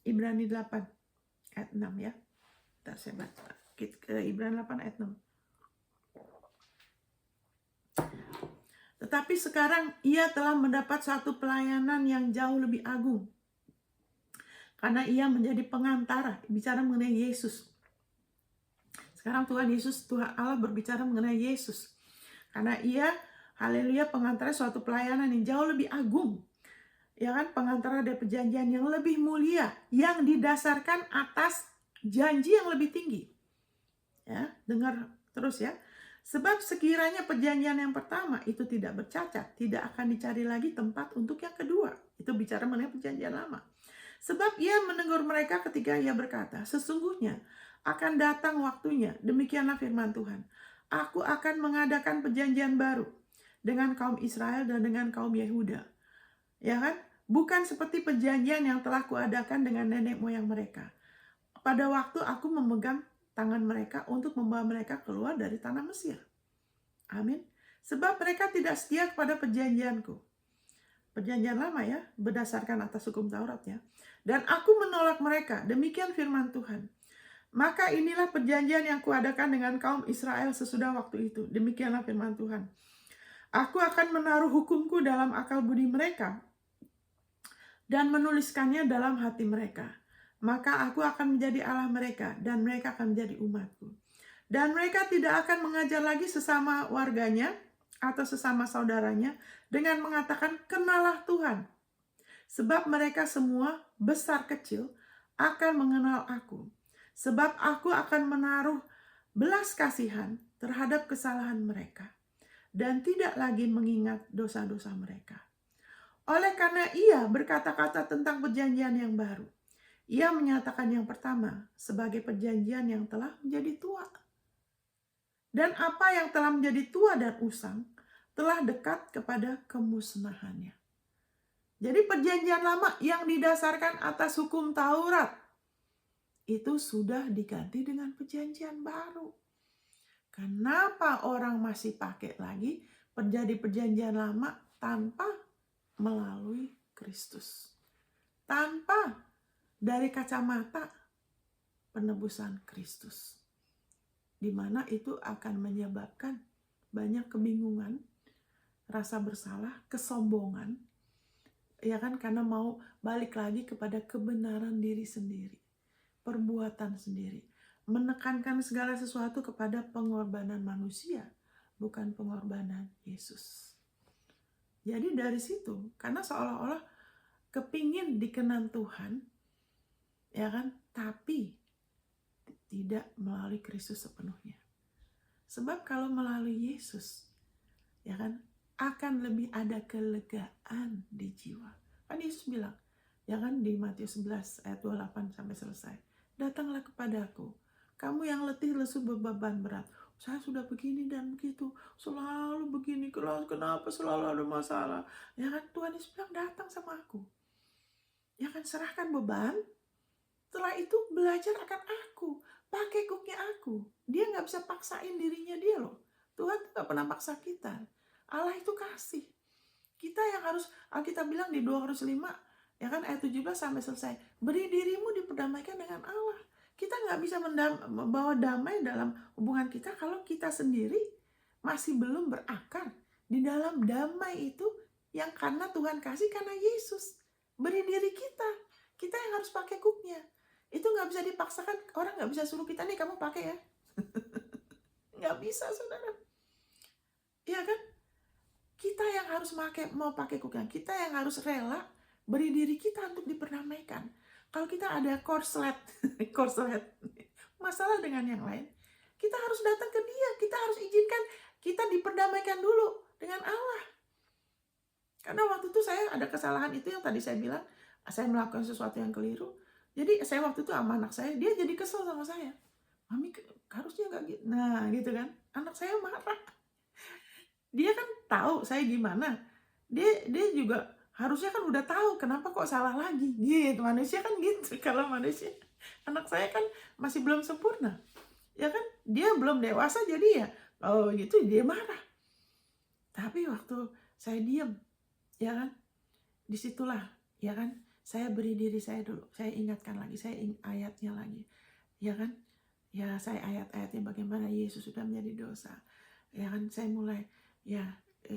8 ayat 6 ya. Bentar saya baca ke Ibrani 8 ayat 6. Tetapi sekarang ia telah mendapat satu pelayanan yang jauh lebih agung. Karena ia menjadi pengantara, bicara mengenai Yesus. Sekarang Tuhan Yesus, Tuhan Allah berbicara mengenai Yesus. Karena ia, haleluya, pengantara suatu pelayanan yang jauh lebih agung. Ya kan, pengantara dari perjanjian yang lebih mulia, yang didasarkan atas janji yang lebih tinggi. Ya, dengar terus ya. Sebab sekiranya perjanjian yang pertama itu tidak bercacat, tidak akan dicari lagi tempat untuk yang kedua. Itu bicara mengenai perjanjian lama. Sebab ia menegur mereka ketika ia berkata, sesungguhnya akan datang waktunya, demikianlah firman Tuhan. Aku akan mengadakan perjanjian baru dengan kaum Israel dan dengan kaum Yehuda. Ya kan? Bukan seperti perjanjian yang telah kuadakan dengan nenek moyang mereka. Pada waktu aku memegang tangan mereka untuk membawa mereka keluar dari tanah Mesir. Amin. Sebab mereka tidak setia kepada perjanjianku. Perjanjian lama ya, berdasarkan atas hukum Taurat ya. Dan aku menolak mereka, demikian firman Tuhan. Maka inilah perjanjian yang kuadakan dengan kaum Israel sesudah waktu itu. Demikianlah firman Tuhan. Aku akan menaruh hukumku dalam akal budi mereka dan menuliskannya dalam hati mereka. Maka aku akan menjadi Allah mereka dan mereka akan menjadi umatku. Dan mereka tidak akan mengajar lagi sesama warganya atau sesama saudaranya dengan mengatakan, kenalah Tuhan. Sebab mereka semua besar kecil akan mengenal aku. Sebab aku akan menaruh belas kasihan terhadap kesalahan mereka dan tidak lagi mengingat dosa-dosa mereka. Oleh karena ia berkata-kata tentang perjanjian yang baru, ia menyatakan yang pertama sebagai perjanjian yang telah menjadi tua. Dan apa yang telah menjadi tua dan usang telah dekat kepada kemusnahannya. Jadi perjanjian lama yang didasarkan atas hukum Taurat itu sudah diganti dengan perjanjian baru. Kenapa orang masih pakai lagi perjanjian lama tanpa melalui Kristus? Tanpa dari kacamata penebusan Kristus. Di mana itu akan menyebabkan banyak kebingungan, rasa bersalah, kesombongan, ya kan, karena mau balik lagi kepada kebenaran diri sendiri, perbuatan sendiri, menekankan segala sesuatu kepada pengorbanan manusia, bukan pengorbanan Yesus. Jadi dari situ, karena seolah-olah kepingin dikenan Tuhan, ya kan, tapi tidak melalui Kristus sepenuhnya. Sebab kalau melalui Yesus, ya kan, akan lebih ada kelegaan di jiwa. Kan Yesus bilang, ya kan, di Matius 11 ayat 28 sampai selesai. Datanglah kepadaku, kamu yang letih lesu beban berat. Saya sudah begini dan begitu, selalu begini, kenapa selalu ada masalah? Ya kan, Tuhan Yesus bilang, datang sama aku. Ya kan, serahkan beban. Setelah itu belajar akan aku, pakai hooknya aku. Dia nggak bisa paksain dirinya dia loh. Tuhan nggak pernah paksa kita. Allah itu kasih. Kita yang harus, Alkitab bilang di 2 Korintus 5, ya kan, ayat 17 sampai selesai. Beri dirimu diperdamaikan dengan Allah. Kita nggak bisa membawa damai dalam hubungan kita kalau kita sendiri masih belum berakar di dalam damai itu yang karena Tuhan kasih, karena Yesus. Beri diri kita. Kita yang harus pakai hooknya. Itu nggak bisa dipaksakan, orang nggak bisa suruh kita, nih kamu pakai ya. Nggak bisa, saudara. Iya kan? Kita yang harus mau pakai hooknya. Kita yang harus rela beri diri kita untuk diperdamaikan. Kalau kita ada korslet, masalah dengan yang lain, kita harus datang ke dia. Kita harus izinkan kita diperdamaikan dulu dengan Allah. Karena waktu itu saya ada kesalahan itu yang tadi saya bilang, saya melakukan sesuatu yang keliru. Jadi saya waktu itu sama anak saya, dia jadi kesel sama saya. Mami harusnya nggak gitu. Nah gitu kan, anak saya marah. Dia kan tahu saya gimana. Dia juga harusnya kan udah tahu kenapa kok salah lagi. Gitu, manusia kan gitu. Kalau manusia, anak saya kan masih belum sempurna. Ya kan, dia belum dewasa jadi ya, oh gitu dia marah. Tapi waktu saya diam, ya kan, disitulah, ya kan, saya beri diri saya dulu, saya ingatkan lagi, saya ayatnya lagi, ya kan, ya saya ayat-ayatnya bagaimana Yesus sudah menjadi dosa, ya kan, saya mulai, ya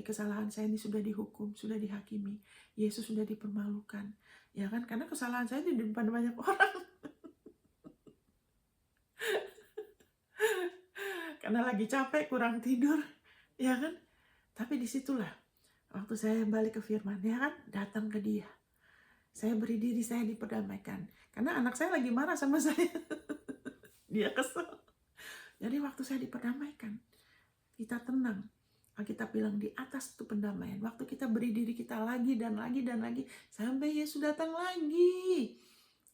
kesalahan saya ini sudah dihukum, sudah dihakimi, Yesus sudah dipermalukan, ya kan, karena kesalahan saya di depan banyak orang, karena lagi capek, kurang tidur, ya kan, tapi disitulah, waktu saya balik ke firman, ya kan, datang ke dia. Saya beri diri saya diperdamaikan. Karena anak saya lagi marah sama saya. Dia kesel. Jadi waktu saya diperdamaikan, kita tenang. Alkitab bilang di atas itu pendamaian. Waktu kita beri diri kita lagi dan lagi dan lagi, sampai Yesus datang lagi.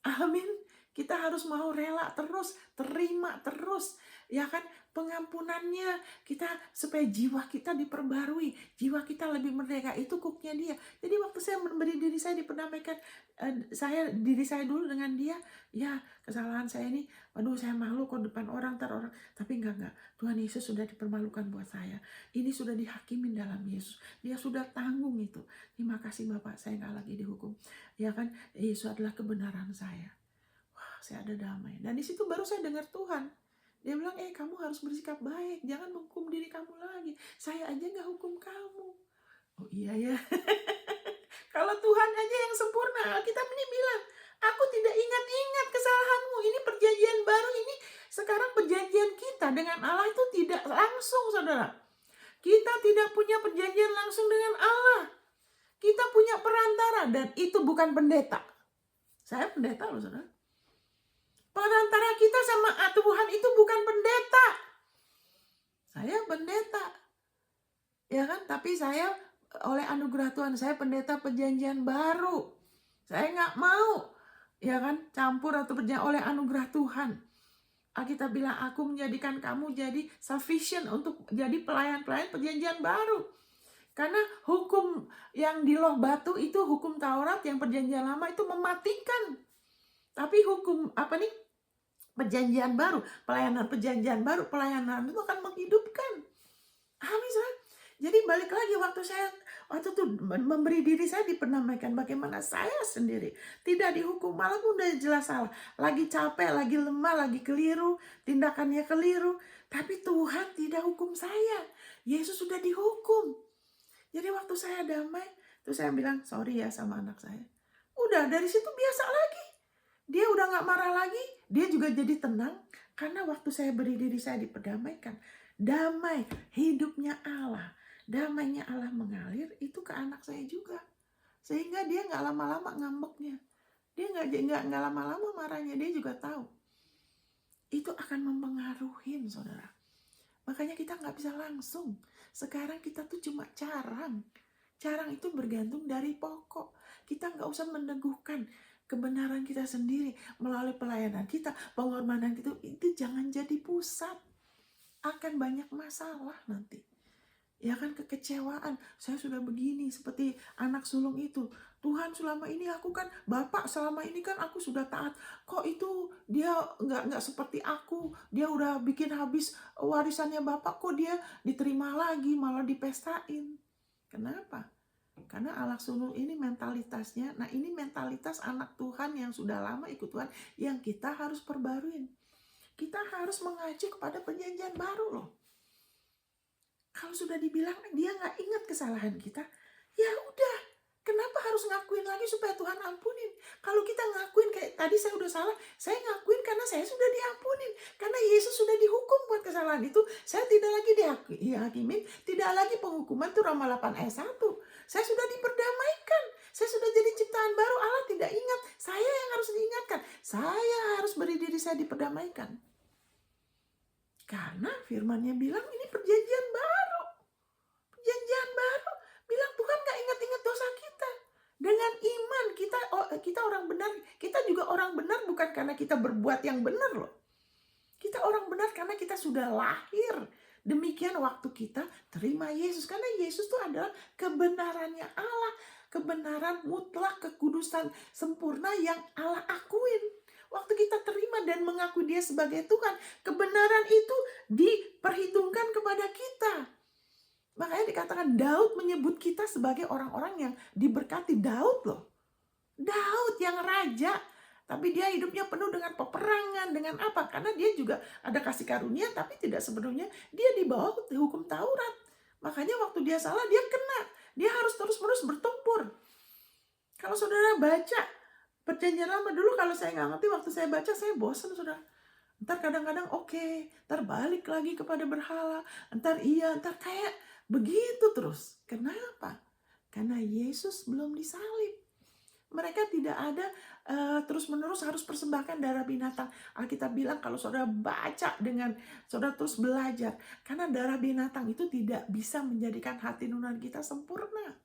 Amin. Kita harus mau rela terus, terima terus, ya kan, pengampunannya kita, supaya jiwa kita diperbarui, jiwa kita lebih merdeka. Itu hooknya dia. Jadi waktu saya memberi diri saya diperdamaikan, diri saya dulu dengan dia, ya kesalahan saya ini, aduh saya malu kok depan orang, tapi enggak, Tuhan Yesus sudah dipermalukan buat saya. Ini sudah dihakimin dalam Yesus. Dia sudah tanggung itu. Terima kasih Bapak, saya enggak lagi dihukum. Ya kan, Yesus adalah kebenaran saya. Wah, saya ada damai. Dan di situ baru saya dengar Tuhan. Dia bilang, kamu harus bersikap baik, jangan menghukum diri kamu lagi. Saya aja nggak hukum kamu. Oh iya ya. Kalau Tuhan aja yang sempurna, kita ini bilang, aku tidak ingat-ingat kesalahanmu. Ini perjanjian baru ini. Sekarang perjanjian kita dengan Allah itu tidak langsung, saudara. Kita tidak punya perjanjian langsung dengan Allah. Kita punya perantara, dan itu bukan pendeta. Saya pendeta loh, saudara. Perantara kita sama Tuhan itu bukan pendeta. Saya pendeta. Ya kan, tapi saya oleh anugerah Tuhan, saya pendeta perjanjian baru. Saya nggak mau, ya kan, campur atau perjanjian oleh anugerah Tuhan. Alkitab bilang, aku menjadikan kamu jadi sufficient untuk jadi pelayan-pelayan perjanjian baru. Karena hukum yang di loh batu itu hukum Taurat, yang perjanjian lama itu mematikan. Tapi hukum Perjanjian baru, pelayanan perjanjian baru, pelayanan itu akan menghidupkan. Amin, saudara. Jadi balik lagi waktu itu memberi diri saya diperdamaikan, bagaimana saya sendiri tidak dihukum, malah udah jelas salah, lagi capek, lagi lemah, lagi keliru, tindakannya keliru, tapi Tuhan tidak hukum saya. Yesus sudah dihukum. Jadi waktu saya damai, terus saya bilang sorry ya sama anak saya. Udah dari situ biasa lagi. Dia udah gak marah lagi, dia juga jadi tenang. Karena waktu saya beri diri saya diperdamaikan, damai, hidupnya Allah, damainya Allah mengalir itu ke anak saya juga. Sehingga dia gak lama-lama ngambeknya. Dia gak lama-lama marahnya, dia juga tahu. Itu akan mempengaruhi, saudara. Makanya kita gak bisa langsung. Sekarang kita tuh cuma carang. Carang itu bergantung dari pokok. Kita gak usah meneguhkan kebenaran kita sendiri melalui pelayanan kita, pengorbanan kita, itu jangan jadi pusat. Akan banyak masalah nanti. Ya kan, kekecewaan, saya sudah begini, seperti anak sulung itu. Tuhan selama ini aku kan, Bapak selama ini kan aku sudah taat. Kok itu dia nggak seperti aku, dia udah bikin habis warisannya Bapak, kok dia diterima lagi, malah dipestain. Kenapa? Karena anak sulung ini mentalitasnya, nah ini mentalitas anak Tuhan yang sudah lama ikut Tuhan, yang kita harus perbaruin. Kita harus mengacu kepada perjanjian baru loh. Kalau sudah dibilang dia nggak ingat kesalahan kita, ya udah, kenapa harus ngakuin lagi supaya Tuhan ampunin? Kalau kita ngakuin kayak tadi saya udah salah, saya ngakuin karena saya sudah diampunin. Karena Yesus sudah dihukum buat kesalahan itu, saya tidak lagi dihakimin, tidak lagi penghukuman, itu Roma 8 ayat 1. Saya sudah diperdamaikan, saya sudah jadi ciptaan baru, Allah tidak ingat, saya yang harus diingatkan. Saya harus beri diri saya diperdamaikan. Karena firman-Nya bilang ini perjanjian baru. Perjanjian baru bilang Tuhan gak ingat-ingat dosa kita. Dengan iman kita orang benar. Kita juga orang benar bukan karena kita berbuat yang benar loh. Kita orang benar karena kita sudah lahir. Demikian waktu kita terima Yesus. Karena Yesus itu adalah kebenarannya Allah. Kebenaran mutlak, kekudusan sempurna yang Allah akuin. Waktu kita terima dan mengaku Dia sebagai Tuhan, kebenaran itu diperhitungkan kepada kita. Makanya dikatakan Daud menyebut kita sebagai orang-orang yang diberkati. Daud loh. Daud yang raja. Tapi dia hidupnya penuh dengan peperangan, dengan apa? Karena dia juga ada kasih karunia, tapi tidak sepenuhnya dia di bawah hukum Taurat. Makanya waktu dia salah, dia kena. Dia harus terus-menerus bertempur. Kalau saudara baca perjanjian lama dulu, kalau saya nggak ngerti, waktu saya baca, saya bosan, saudara. Ntar kadang-kadang oke, ntar balik lagi kepada berhala, ntar iya, ntar kayak begitu terus. Kenapa? Karena Yesus belum disalib. Mereka tidak ada terus-menerus harus persembahkan darah binatang. Alkitab bilang kalau saudara baca dengan saudara terus belajar, karena darah binatang itu tidak bisa menjadikan hati nurani kita sempurna.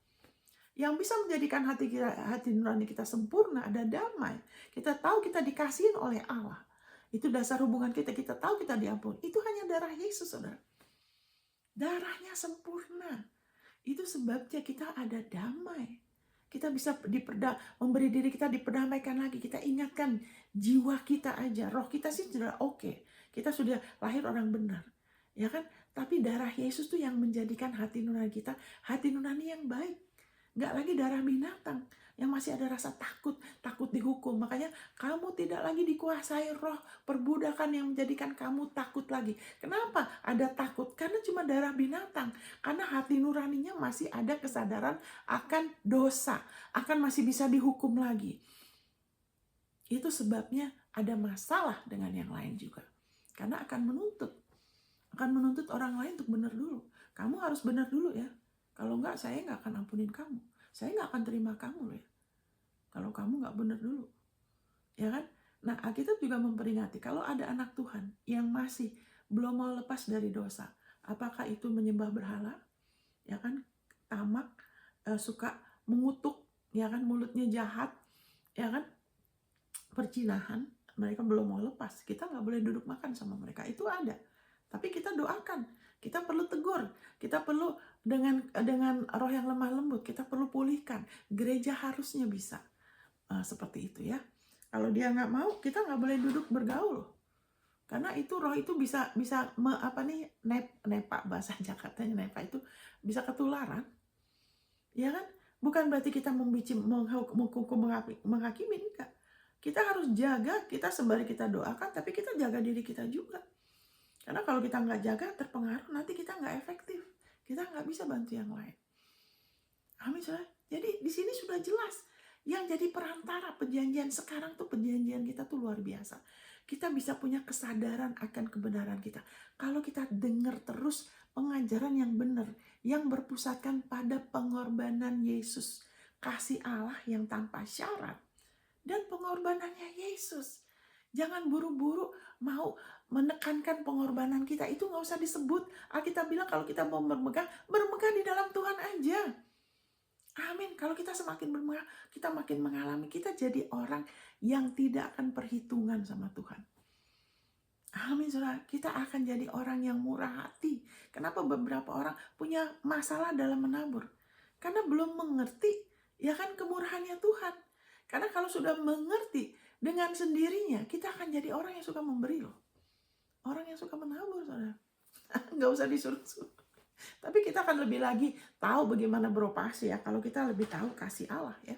Yang bisa menjadikan hati nurani kita sempurna ada damai. Kita tahu kita dikasihin oleh Allah. Itu dasar hubungan kita. Kita tahu kita diampuni. Itu hanya darah Yesus, saudara. Darahnya sempurna. Itu sebabnya kita ada damai. Kita bisa memberi diri kita diperdamaikan lagi. Kita ingatkan jiwa kita aja. Roh kita sih sudah oke. Kita sudah lahir orang benar. Ya kan? Tapi darah Yesus tuh yang menjadikan hati nurani kita hati nurani yang baik. Nggak lagi darah binatang yang masih ada rasa takut dihukum. Makanya kamu tidak lagi dikuasai roh perbudakan yang menjadikan kamu takut lagi. Kenapa ada takut? Karena cuma darah binatang. Karena hati nuraninya masih ada kesadaran akan dosa, akan masih bisa dihukum lagi. Itu sebabnya ada masalah dengan yang lain juga. Karena akan menuntut orang lain untuk benar dulu. Kamu harus benar dulu ya. Kalau enggak, saya nggak akan ampunin kamu. Saya nggak akan terima kamu loh ya. Kalau kamu nggak benar dulu. Ya kan? Nah, Alkitab juga memperingati. Kalau ada anak Tuhan yang masih belum mau lepas dari dosa. Apakah itu menyembah berhala? Ya kan? Tamak, suka mengutuk. Ya kan? Mulutnya jahat. Ya kan? Perzinahan. Mereka belum mau lepas. Kita nggak boleh duduk makan sama mereka. Itu ada. Tapi kita doakan. Kita perlu tegur, kita perlu dengan roh yang lemah lembut, kita perlu pulihkan. Gereja harusnya bisa seperti itu ya. Kalau dia nggak mau, kita nggak boleh duduk bergaul. Karena itu roh itu bisa bisa nepa, bahasa Jakartanya nepa itu bisa ketularan. Ya kan? Bukan berarti kita menghukum, menghakimi, enggak. Kita harus jaga, kita sembari kita doakan, tapi kita jaga diri kita juga. Karena kalau kita nggak jaga, terpengaruh, nanti kita nggak efektif. Kita nggak bisa bantu yang lain. Amin, saudara. Jadi di sini sudah jelas. Yang jadi perantara perjanjian sekarang tuh, perjanjian kita tuh luar biasa. Kita bisa punya kesadaran akan kebenaran kita. Kalau kita dengar terus pengajaran yang benar, yang berpusatkan pada pengorbanan Yesus, kasih Allah yang tanpa syarat, dan pengorbanannya Yesus. Jangan buru-buru mau menekankan pengorbanan kita, itu nggak usah disebut. Alkitab bilang kalau kita mau bermegah di dalam Tuhan aja. Amin. Kalau kita semakin bermegah, kita makin mengalami, kita jadi orang yang tidak akan perhitungan sama Tuhan. Amin, saudara. Kita akan jadi orang yang murah hati. Kenapa beberapa orang punya masalah dalam menabur? Karena belum mengerti, ya kan, kemurahannya Tuhan. Karena kalau sudah mengerti, dengan sendirinya kita akan jadi orang yang suka memberi loh. Orang yang suka menabur, saudara. Nggak usah disuruh-suruh. Tapi kita akan lebih lagi tahu bagaimana beroperasi ya, kalau kita lebih tahu kasih Allah ya.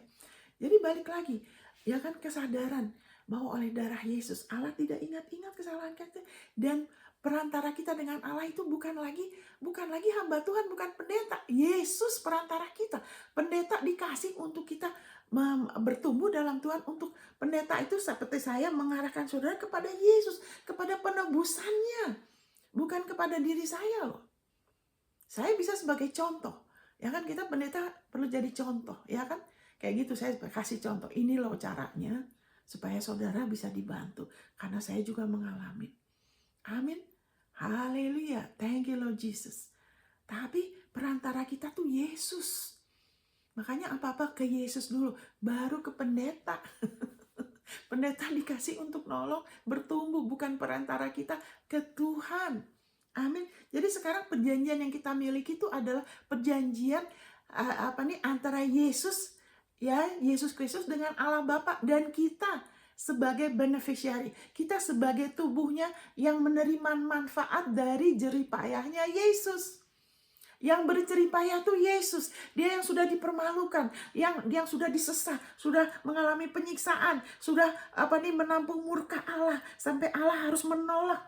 Jadi balik lagi, ya kan, kesadaran bahwa oleh darah Yesus Allah tidak ingat-ingat kesalahan kita, dan perantara kita dengan Allah itu bukan lagi hamba Tuhan, bukan pendeta. Yesus perantara kita. Pendeta dikasih untuk kita bertumbuh dalam Tuhan. Untuk pendeta itu seperti saya mengarahkan saudara kepada Yesus, kepada penebusannya, bukan kepada diri saya loh. Saya bisa sebagai contoh, ya kan, kita pendeta perlu jadi contoh, ya kan, kayak gitu. Saya kasih contoh, ini loh caranya supaya saudara bisa dibantu, karena saya juga mengalami. Amin, haleluya, thank you Lord Jesus. Tapi perantara kita tuh Yesus, makanya apa-apa ke Yesus dulu, baru ke pendeta. Pendeta dikasih untuk nolong bertumbuh, bukan perantara kita ke Tuhan. Amin. Jadi sekarang perjanjian yang kita miliki itu adalah perjanjian antara Yesus, ya, Yesus Kristus dengan Allah Bapa, dan kita sebagai beneficiary, kita sebagai tubuhnya yang menerima manfaat dari jeripayahnya Yesus. Yang berjeripayah tuh Yesus. Dia yang sudah dipermalukan, yang sudah disesah, sudah mengalami penyiksaan, sudah menampung murka Allah sampai Allah harus menolak,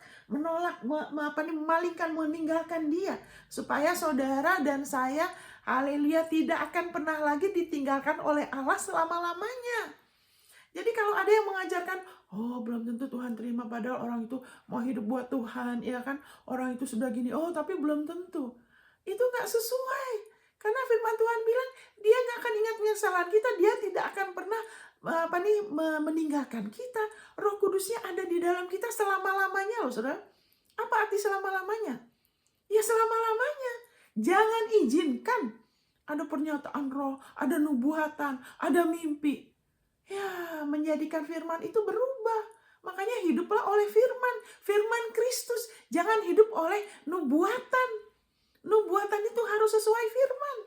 memalingkan, meninggalkan dia, supaya saudara dan saya, haleluya, tidak akan pernah lagi ditinggalkan oleh Allah selama-lamanya. Jadi kalau ada yang mengajarkan, oh belum tentu Tuhan terima, padahal orang itu mau hidup buat Tuhan, ya kan, orang itu sudah gini, oh tapi belum tentu. Itu gak sesuai. Karena firman Tuhan bilang, dia gak akan ingat kesalahan kita, dia tidak akan pernah meninggalkan kita. Roh Kudusnya ada di dalam kita selama-lamanya loh, saudara. Apa arti selama-lamanya? Ya selama-lamanya. Jangan izinkan ada pernyataan roh, ada nubuatan, ada mimpi, ya, menjadikan firman itu berubah. Makanya hiduplah oleh firman Kristus. Jangan hidup oleh nubuatan. Nubuatan itu harus sesuai firman.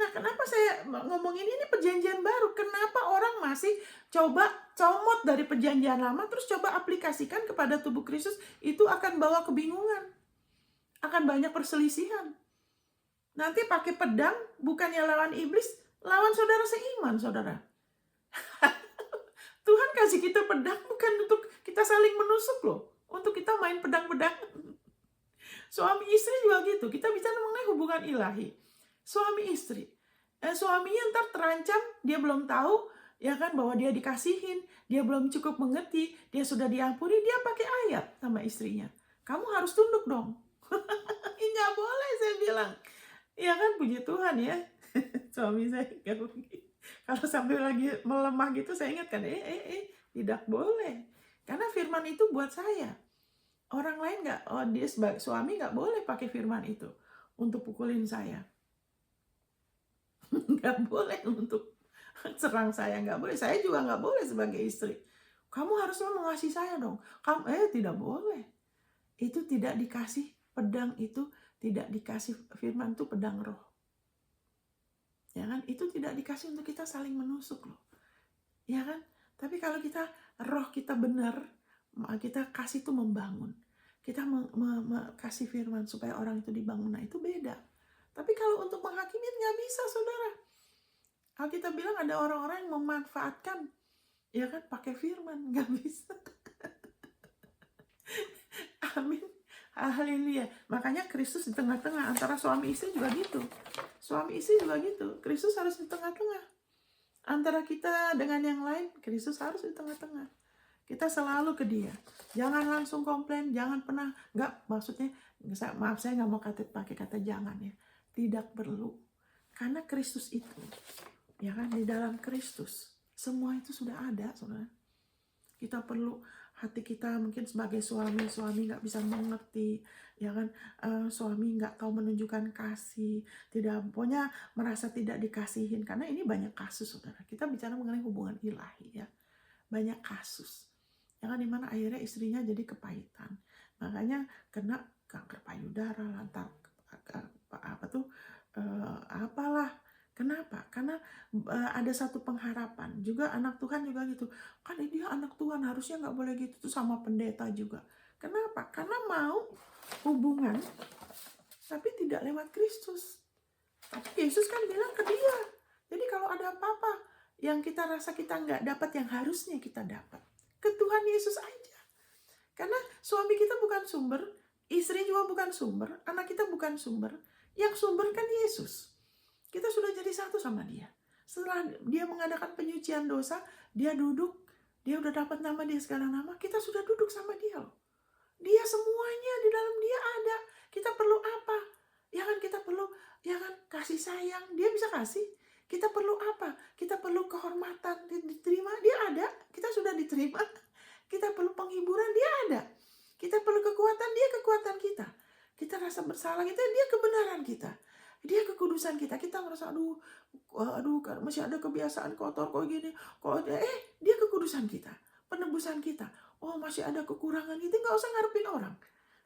Nah, kenapa saya ngomongin ini perjanjian baru? Kenapa orang masih coba comot dari perjanjian lama terus coba aplikasikan kepada tubuh Kristus? Itu akan bawa kebingungan. Akan banyak perselisihan. Nanti pakai pedang bukannya lawan iblis, lawan saudara seiman, saudara. Tuhan kasih kita pedang bukan untuk kita saling menusuk loh, untuk kita main pedang-pedangan. Suami istri juga gitu, kita bicara mengenai hubungan ilahi. Suami istri, suaminya ntar terancam, dia belum tahu, ya kan, bahwa dia dikasihin, dia belum cukup mengerti, dia sudah diampuni, dia pakai ayat sama istrinya. Kamu harus tunduk dong. Nggak boleh, saya bilang. Ya kan, puji Tuhan ya. Suami saya nggak begitu. Kalau sampai lagi melemah gitu, saya ingatkan, tidak boleh. Karena firman itu buat saya. Orang lain nggak, dia sebagai suami nggak boleh pakai firman itu untuk pukulin saya. Nggak boleh untuk serang saya, nggak boleh. Saya juga nggak boleh sebagai istri. Kamu harusnya mengasihi saya dong. Kamu, tidak boleh. Itu tidak dikasih pedang itu, tidak dikasih firman itu pedang roh. Ya kan? Itu tidak dikasih untuk kita saling menusuk loh. Ya kan? Tapi kalau kita roh kita benar, Kita kasih itu membangun. Kita kasih firman supaya orang itu dibangun. Nah, itu beda. Tapi kalau untuk menghakimi nggak bisa, saudara. Kita bilang ada orang-orang yang memanfaatkan, ya kan, pakai firman, nggak bisa. Amin. Haleluya. Makanya Kristus di tengah-tengah, antara suami istri juga gitu. Suami istri juga gitu. Kristus harus di tengah-tengah. Antara kita dengan yang lain, Kristus harus di tengah-tengah. Kita selalu ke dia. Jangan langsung komplain, jangan pernah, nggak, maksudnya, maaf saya nggak mau pakai kata jangan ya. Tidak perlu. Karena Kristus itu, ya kan, di dalam Kristus, semua itu sudah ada, saudara. Kita perlu, hati kita mungkin sebagai suami nggak bisa mengerti, ya kan, suami nggak tahu menunjukkan kasih, tidak, pokoknya merasa tidak dikasihin, karena ini banyak kasus, saudara. Kita bicara mengenai hubungan ilahi ya, banyak kasus, ya kan, dimana akhirnya istrinya jadi kepahitan, makanya kena kanker payudara, lantar apalah. Kenapa? Karena ada satu pengharapan. Juga anak Tuhan juga gitu. Kan dia anak Tuhan, harusnya nggak boleh gitu. Tuh sama pendeta juga. Kenapa? Karena mau hubungan, tapi tidak lewat Kristus. Tapi Yesus kan bilang ke dia. Jadi kalau ada apa-apa yang kita rasa kita nggak dapat, yang harusnya kita dapat, ke Tuhan Yesus aja. Karena suami kita bukan sumber, istri juga bukan sumber, anak kita bukan sumber. Yang sumber kan Yesus. Kita sudah jadi satu sama dia. Setelah dia mengadakan penyucian dosa, dia duduk, dia udah dapat nama dia, segala nama, kita sudah duduk sama dia loh. Dia semuanya di dalam dia ada. Kita perlu apa? Ya kan, kita perlu, ya kan, kasih sayang, dia bisa kasih. Kita perlu apa? Kita perlu kehormatan, diterima, dia ada. Kita sudah diterima. Kita perlu penghiburan, dia ada. Kita perlu kekuatan, dia kekuatan kita. Kita rasa bersalah, dia kebenaran kita. Dia kekudusan kita. Kita merasa aduh masih ada kebiasaan kotor kok gini, dia kekudusan kita, penebusan kita. Oh, masih ada kekurangan gitu, nggak usah ngarepin orang.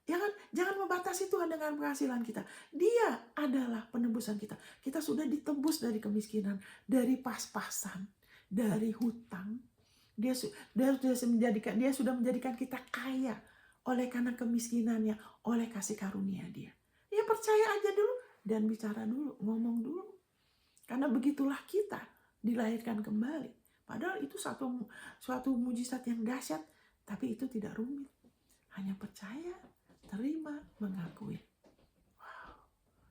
Ya kan? Jangan membatasi Tuhan dengan penghasilan kita. Dia adalah penebusan kita. Kita sudah ditebus dari kemiskinan, dari pas-pasan, dari hutang. Dia sudah menjadikan kita kaya oleh karena kemiskinannya, oleh kasih karunia dia. Ya, percaya aja dulu dan bicara dulu, ngomong dulu. Karena begitulah kita dilahirkan kembali. Padahal itu suatu mujizat yang dahsyat, tapi itu tidak rumit. Hanya percaya, terima, mengakui. Wow.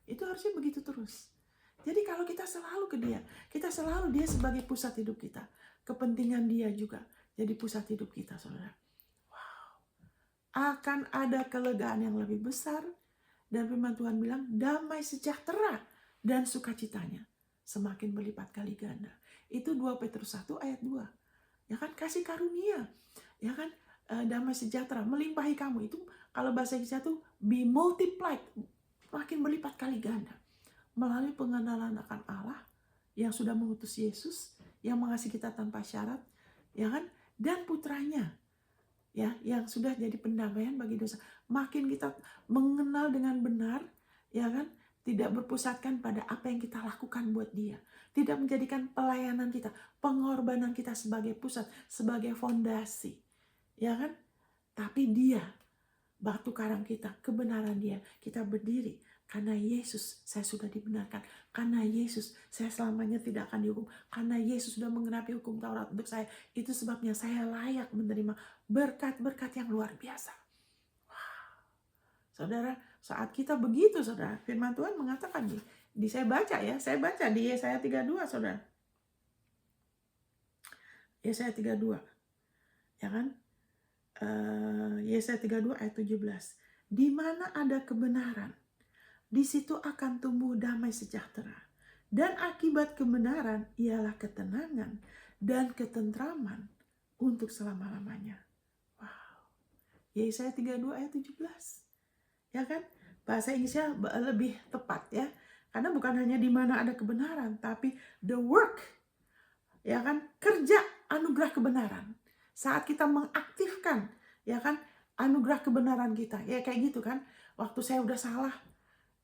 Itu harusnya begitu terus. Jadi kalau kita selalu ke dia, kita selalu dia sebagai pusat hidup kita. Kepentingan dia juga jadi pusat hidup kita, saudara. Wow. Akan ada kelegaan yang lebih besar. Dan firman Tuhan bilang, damai sejahtera dan sukacitanya semakin berlipat kali ganda. Itu 2 Petrus 1 ayat 2. Ya kan, kasih karunia. Ya kan, damai sejahtera melimpahi kamu. Itu kalau bahasa Inggrisnya tuh be multiplied, makin berlipat kali ganda. Melalui pengenalan akan Allah yang sudah mengutus Yesus, yang mengasihi kita tanpa syarat, ya kan, dan putranya, ya, yang sudah jadi pendamaian bagi dosa. Makin kita mengenal dengan benar, ya kan, tidak berpusatkan pada apa yang kita lakukan buat dia, tidak menjadikan pelayanan kita, pengorbanan kita sebagai pusat, sebagai fondasi, ya kan, tapi dia batu karang kita, kebenaran dia. Kita berdiri karena Yesus saya sudah dibenarkan, karena Yesus saya selamanya tidak akan dihukum, karena Yesus sudah menggenapi hukum Taurat untuk saya. Itu sebabnya saya layak menerima berkat-berkat yang luar biasa. Saudara, saat kita begitu, saudara, firman Tuhan mengatakan saya baca di Yesaya 32, saudara. Yesaya 32. Ya kan? Yesaya 32 ayat 17. Di mana ada kebenaran, di situ akan tumbuh damai sejahtera. Dan akibat kebenaran ialah ketenangan dan ketentraman untuk selama-lamanya. Wow. Yesaya 32 ayat 17. Ya kan? Bahasa Inggrisnya lebih tepat ya. Karena bukan hanya di mana ada kebenaran, tapi the work, ya kan, kerja anugerah kebenaran. Saat kita mengaktifkan, ya kan, anugerah kebenaran kita, ya kayak gitu kan. Waktu saya udah salah,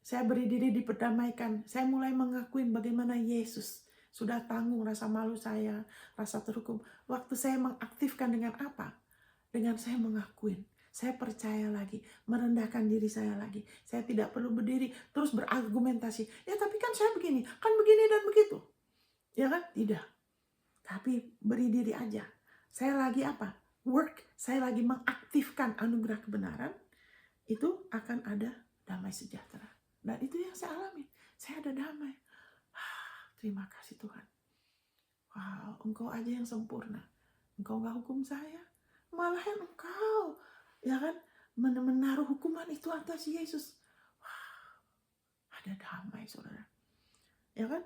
saya beri diri diperdamaikan, saya mulai mengakuin bagaimana Yesus sudah tanggung rasa malu saya, rasa terhukum. Waktu saya mengaktifkan dengan apa? dengan saya mengakuin, saya percaya lagi, merendahkan diri saya lagi. Saya tidak perlu berdiri terus berargumentasi. Ya tapi kan saya begini, kan begini dan begitu. Ya kan? Tidak. Tapi beri diri aja. Saya lagi apa? Work. Saya lagi mengaktifkan anugerah kebenaran. Itu akan ada damai sejahtera. Dan itu yang saya alami. Saya ada damai. Terima kasih Tuhan. Wow, Engkau aja yang sempurna. Engkau gak hukum saya. Malahan Engkau, ya kan, menaruh hukuman itu atas Yesus. Wow, ada damai saudara. Ya kan?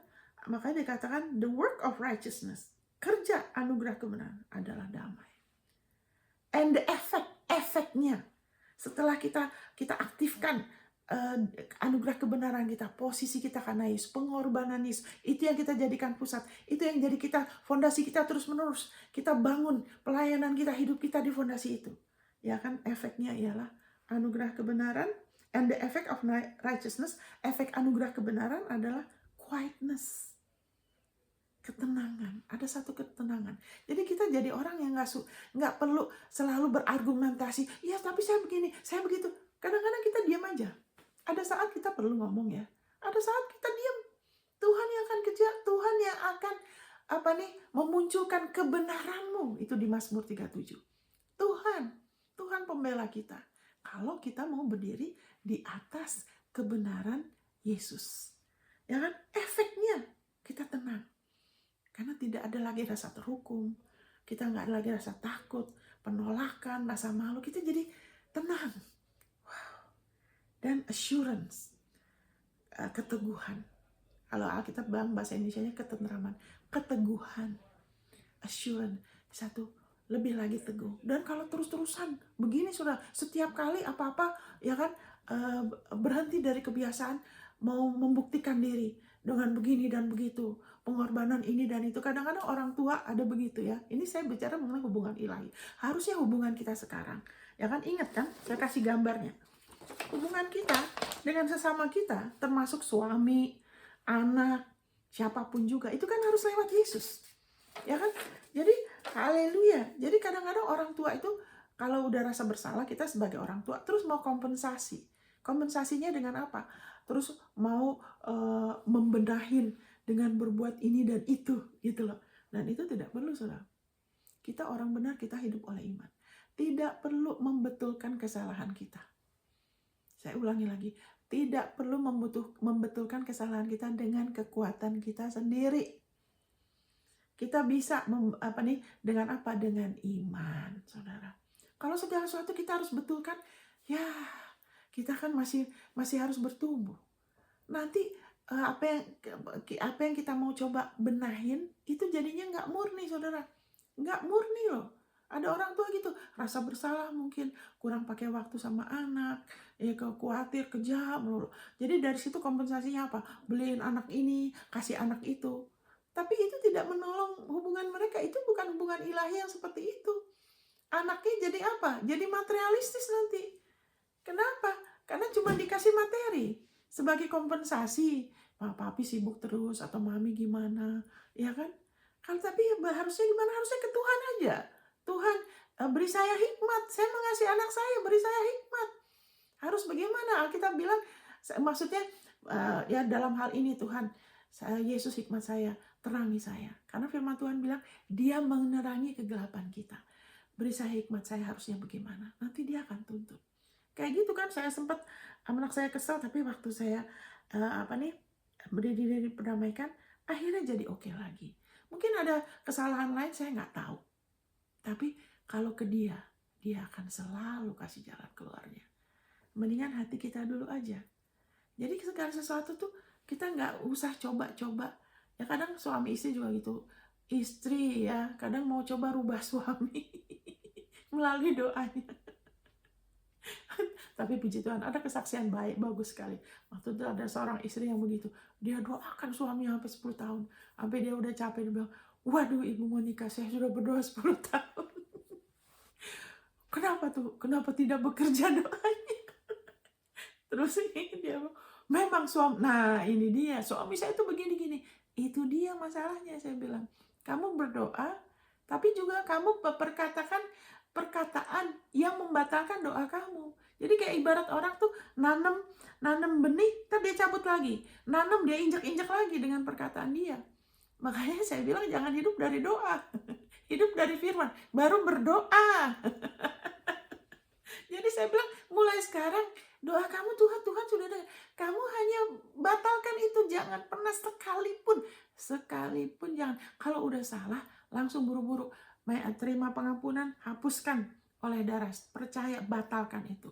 Makanya dikatakan the work of righteousness. Kerja anugerah kebenaran adalah damai. And the efeknya setelah kita aktifkan anugerah kebenaran kita, posisi kita karena Yesus, pengorbanan Yesus, itu yang kita jadikan pusat, itu yang jadi kita, fondasi kita terus menerus, kita bangun pelayanan kita, hidup kita di fondasi itu, ya kan. Efeknya ialah anugerah kebenaran, and the effect of righteousness, efek anugerah kebenaran adalah quietness, ketenangan. Ada satu ketenangan. Jadi kita jadi orang yang nggak perlu selalu berargumentasi. Ya tapi saya begini, saya begitu. Kadang-kadang kita diam aja. Ada saat kita perlu ngomong ya. Ada saat kita diam. Tuhan yang akan kerja, Tuhan yang akan memunculkan kebenaranmu. Itu di Mazmur 37. Tuhan pembela kita. Kalau kita mau berdiri di atas kebenaran Yesus. Ya kan? Efeknya kita tenang. Karena tidak ada lagi rasa terhukum. Kita nggak ada lagi rasa takut, penolakan, rasa malu. Kita jadi tenang. Dan assurance, keteguhan. Kalau Alkitab bilang bahasa Indonesianya ketenteraman, keteguhan, assurance, satu lebih lagi teguh. Dan kalau terus-terusan begini sudah setiap kali apa-apa ya kan berhenti dari kebiasaan mau membuktikan diri dengan begini dan begitu, pengorbanan ini dan itu. Kadang-kadang orang tua ada begitu ya. Ini saya bicara mengenai hubungan ilahi. Harusnya hubungan kita sekarang, ya kan, ingat kan? Saya kasih gambarnya. Hubungan kita dengan sesama kita, termasuk suami, anak, siapapun juga, itu kan harus lewat Yesus. Ya kan? Jadi, haleluya. Jadi kadang-kadang orang tua itu, kalau udah rasa bersalah, kita sebagai orang tua, terus mau kompensasi. Kompensasinya dengan apa? Terus mau membenahin dengan berbuat ini dan itu, gitu loh. Dan itu tidak perlu, saudara. Kita orang benar, kita hidup oleh iman. Tidak perlu membetulkan kesalahan kita. Saya ulangi lagi, tidak perlu membetulkan kesalahan kita dengan kekuatan kita sendiri. Kita bisa dengan apa? Dengan iman, saudara. Kalau segala sesuatu kita harus betulkan, ya kita kan masih harus bertumbuh. Nanti apa yang kita mau coba benahin itu jadinya nggak murni, saudara. Nggak murni loh. Ada orang tua gitu, rasa bersalah mungkin, kurang pakai waktu sama anak, ya khawatir, kejam melulu. Jadi dari situ kompensasinya apa? Beliin anak ini, kasih anak itu. Tapi itu tidak menolong hubungan mereka. Itu bukan hubungan ilahi yang seperti itu. Anaknya jadi apa? Jadi materialistis nanti. Kenapa? Karena cuma dikasih materi sebagai kompensasi. Papi sibuk terus, atau mami gimana, ya kan? Kan tapi harusnya gimana? Harusnya ke Tuhan aja. Tuhan, beri saya hikmat, saya mengasihi anak saya, beri saya hikmat. Harus bagaimana? Alkitab bilang, maksudnya ya dalam hal ini Tuhan, Yesus hikmat saya, terangi saya. Karena firman Tuhan bilang, dia menerangi kegelapan kita. Beri saya hikmat, saya harusnya bagaimana? Nanti dia akan tuntut. Kayak gitu kan, saya sempat, anak saya kesal, tapi waktu saya berdiri diperdamaikan, akhirnya jadi oke lagi. Mungkin ada kesalahan lain, saya nggak tahu. Tapi kalau ke dia akan selalu kasih jalan keluarnya. Mendingan hati kita dulu aja. Jadi segala sesuatu tuh kita nggak usah coba-coba. Ya kadang suami istri juga gitu. Istri ya kadang mau coba rubah suami melalui doanya. Tapi puji Tuhan ada kesaksian bagus sekali. Waktu itu ada seorang istri yang begitu. Dia doakan suaminya sampai 10 tahun. Sampai dia udah capek, dia bilang, waduh Ibu Monica, saya sudah berdoa 10 tahun. Kenapa tuh? Kenapa tidak bekerja doanya? Terus ini dia, memang suami, nah ini dia, suami saya tuh begini-gini. Itu dia masalahnya, saya bilang. Kamu berdoa, tapi juga kamu perkatakan perkataan yang membatalkan doa kamu. Jadi kayak ibarat orang tuh nanam nanam benih, ntar dia cabut lagi. Nanam, dia injak-injak lagi dengan perkataan dia. Makanya saya bilang jangan hidup dari doa. Hidup dari firman, baru berdoa. Jadi saya bilang mulai sekarang doa kamu Tuhan sudah dengar. Kamu hanya batalkan itu, jangan pernah sekalipun jangan. Kalau udah salah langsung buru-buru terima pengampunan, hapuskan oleh darah, percaya, batalkan itu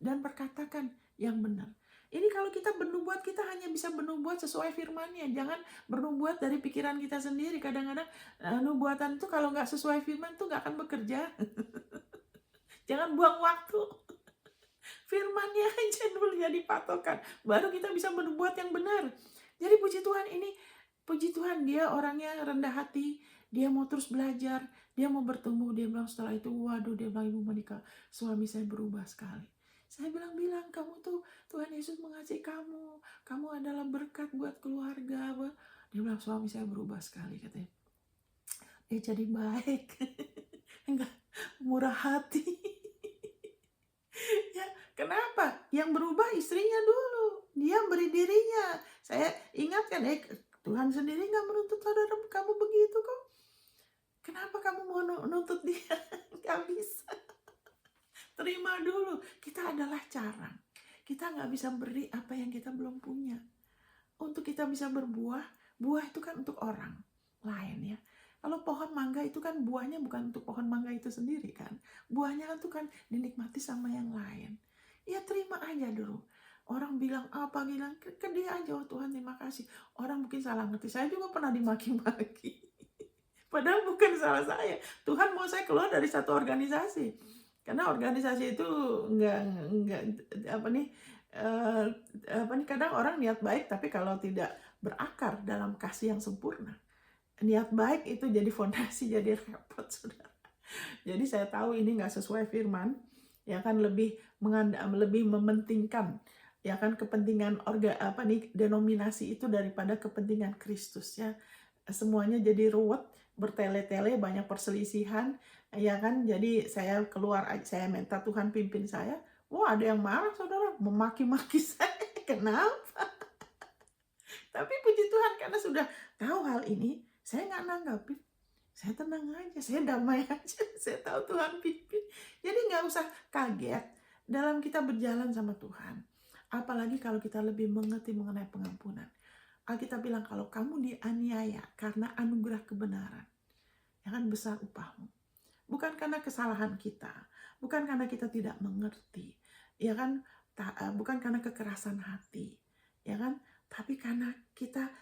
dan perkatakan yang benar. Ini kalau kita bernubuat, kita hanya bisa bernubuat sesuai firman-Nya. Jangan bernubuat dari pikiran kita sendiri. Kadang-kadang nubuatan itu kalau nggak sesuai firman tuh nggak akan bekerja. Jangan buang waktu. Firman-Nya aja dulu jadi patokan. Baru kita bisa berbuat yang benar. Jadi puji Tuhan ini, puji Tuhan dia orangnya rendah hati. Dia mau terus belajar. Dia mau bertumbuh. Dia bilang setelah itu, waduh, dia bilang, Ibu Monica, suami saya berubah sekali. Saya bilang, kamu tuh, Tuhan Yesus mengasihi kamu. Kamu adalah berkat buat keluarga. Dia bilang, suami saya berubah sekali, katanya. Dia jadi baik. Enggak, murah hati. Ya, kenapa? Yang berubah istrinya dulu. Dia beri dirinya. Saya ingatkan, Tuhan sendiri nggak menuntut saudara kamu begitu kok. Kenapa kamu mau nuntut dia? Nggak bisa. Terima dulu. Kita adalah carang. Kita nggak bisa beri apa yang kita belum punya. Untuk kita bisa berbuah, buah itu kan untuk orang lain ya. Kalau pohon mangga itu kan buahnya bukan untuk pohon mangga itu sendiri kan. Buahnya kan tuh kan dinikmati sama yang lain. Ya terima aja dulu. Orang bilang apa, bilang ke dia aja, oh Tuhan terima kasih. Orang mungkin salah ngerti. Saya juga pernah dimaki-maki. Padahal bukan salah saya. Tuhan mau saya keluar dari satu organisasi. Karena organisasi itu enggak kadang orang niat baik tapi kalau tidak berakar dalam kasih yang sempurna, niat baik itu jadi fondasi, jadi repot, saudara. Jadi saya tahu ini nggak sesuai firman, ya kan, lebih mementingkan ya kan kepentingan denominasi itu daripada kepentingan Kristus ya. Semuanya jadi ruwet, bertele-tele, banyak perselisihan ya kan. Jadi saya keluar, saya minta Tuhan pimpin saya. Wah, ada yang marah, saudara, memaki-maki saya. Kenapa? Tapi puji Tuhan, karena sudah tahu hal ini, saya nggak nanggapin. Saya tenang aja, saya damai aja. Saya tahu Tuhan pimpin. Jadi nggak usah kaget dalam kita berjalan sama Tuhan. Apalagi kalau kita lebih mengerti mengenai pengampunan. Alkitab bilang kalau kamu dianiaya karena anugerah kebenaran, ya kan, besar upahmu. Bukan karena kesalahan kita, bukan karena kita tidak mengerti, ya kan, bukan karena kekerasan hati, ya kan, tapi karena kita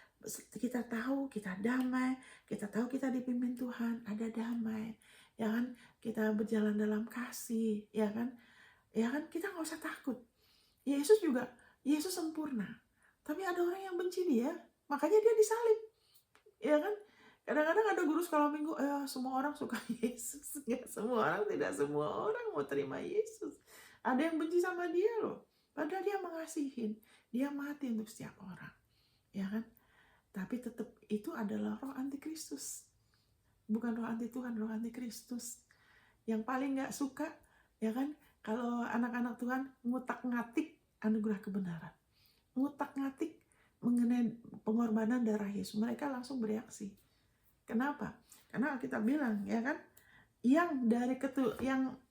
tahu kita damai, kita tahu kita dipimpin Tuhan, ada damai, ya kan, kita berjalan dalam kasih, ya kan, kita nggak usah takut. Yesus sempurna, tapi ada orang yang benci dia, makanya dia disalib, ya kan. Kadang-kadang ada guru sekolah minggu, semua orang suka Yesus. Nggak semua orang, tidak semua orang mau terima Yesus. Ada yang benci sama dia loh. Padahal dia mengasihin. Dia mati untuk setiap orang. Ya kan? Tapi tetap itu adalah roh antikristus. Bukan roh anti Tuhan, roh antikristus. Yang paling nggak suka, ya kan, kalau anak-anak Tuhan ngutak-ngatik anugerah kebenaran. Ngutak-ngatik mengenai pengorbanan darah Yesus. Mereka langsung bereaksi. Kenapa? Karena kita bilang, ya kan, yang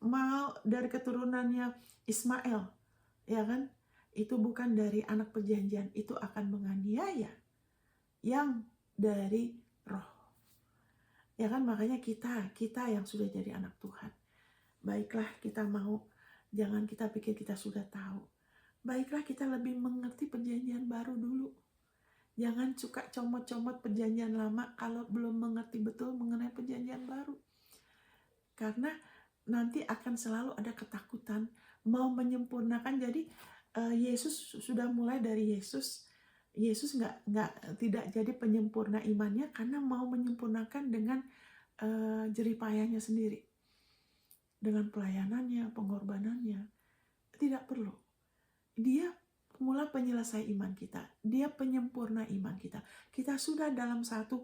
mau dari keturunannya Ismail, ya kan, itu bukan dari anak perjanjian, itu akan menganiaya yang dari roh. Ya kan, makanya kita yang sudah jadi anak Tuhan, baiklah kita mau, jangan kita pikir kita sudah tahu. Baiklah kita lebih mengerti perjanjian baru dulu. Jangan suka comot-comot perjanjian lama kalau belum mengerti betul mengenai perjanjian baru. Karena nanti akan selalu ada ketakutan mau menyempurnakan. Jadi Yesus sudah mulai dari Yesus tidak jadi penyempurna imannya karena mau menyempurnakan dengan jeripayahnya sendiri. Dengan pelayanannya, pengorbanannya. Tidak perlu. Dia mula penyelesai iman kita, dia penyempurna iman kita. Kita sudah dalam satu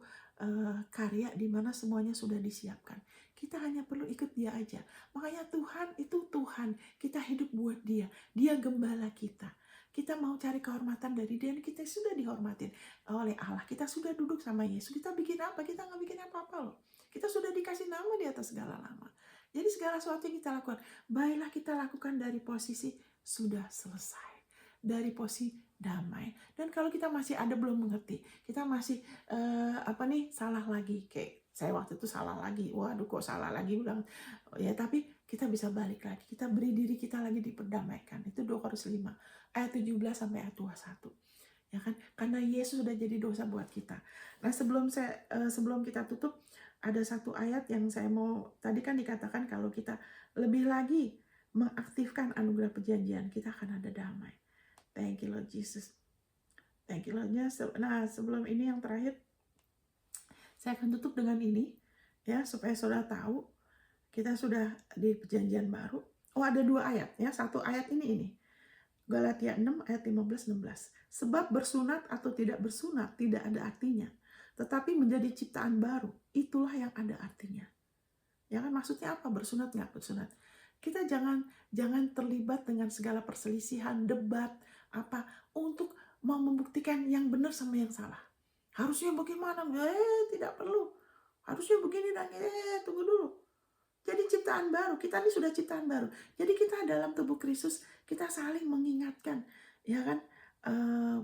karya di mana semuanya sudah disiapkan. Kita hanya perlu ikut dia aja. Makanya Tuhan itu Tuhan. Kita hidup buat dia. Dia gembala kita. Kita mau cari kehormatan dari dia, dan kita sudah dihormatin oleh Allah. Kita sudah duduk sama Yesus. Kita bikin apa? Kita nggak bikin apa-apa loh. Kita sudah dikasih nama di atas segala nama. Jadi segala sesuatu yang kita lakukan, baiklah kita lakukan dari posisi sudah selesai. Dari posisi damai. Dan kalau kita masih ada belum mengerti, kita masih salah lagi, kayak saya waktu itu salah lagi, waduh kok salah lagi, bilang ya, tapi kita bisa balik lagi, kita beri diri kita lagi diperdamaikan. Itu 2 Korintus 5 ayat 17 sampai ayat 21, ya kan, karena Yesus sudah jadi dosa buat kita. Nah, sebelum kita tutup, ada satu ayat yang saya mau, tadi kan dikatakan kalau kita lebih lagi mengaktifkan anugerah perjanjian, kita akan ada damai. Thank you Lord Jesus. Thank you Lord. Nah, sebelum ini yang terakhir, saya akan tutup dengan ini, ya, supaya saudara tahu kita sudah di perjanjian baru. Oh, ada 2 ayat, ya. Satu ayat ini. Galatia 6 ayat 15-16. Sebab bersunat atau tidak bersunat tidak ada artinya, tetapi menjadi ciptaan baru, itulah yang ada artinya. Ya kan, maksudnya apa? Bersunat nggak bersunat? Kita jangan terlibat dengan segala perselisihan, debat, apa, untuk mau membuktikan yang benar sama yang salah. Harusnya bagaimana? Tidak perlu. Harusnya begini dan tunggu dulu. Jadi ciptaan baru, kita ini sudah ciptaan baru. Jadi kita dalam tubuh Kristus, kita saling mengingatkan, ya kan,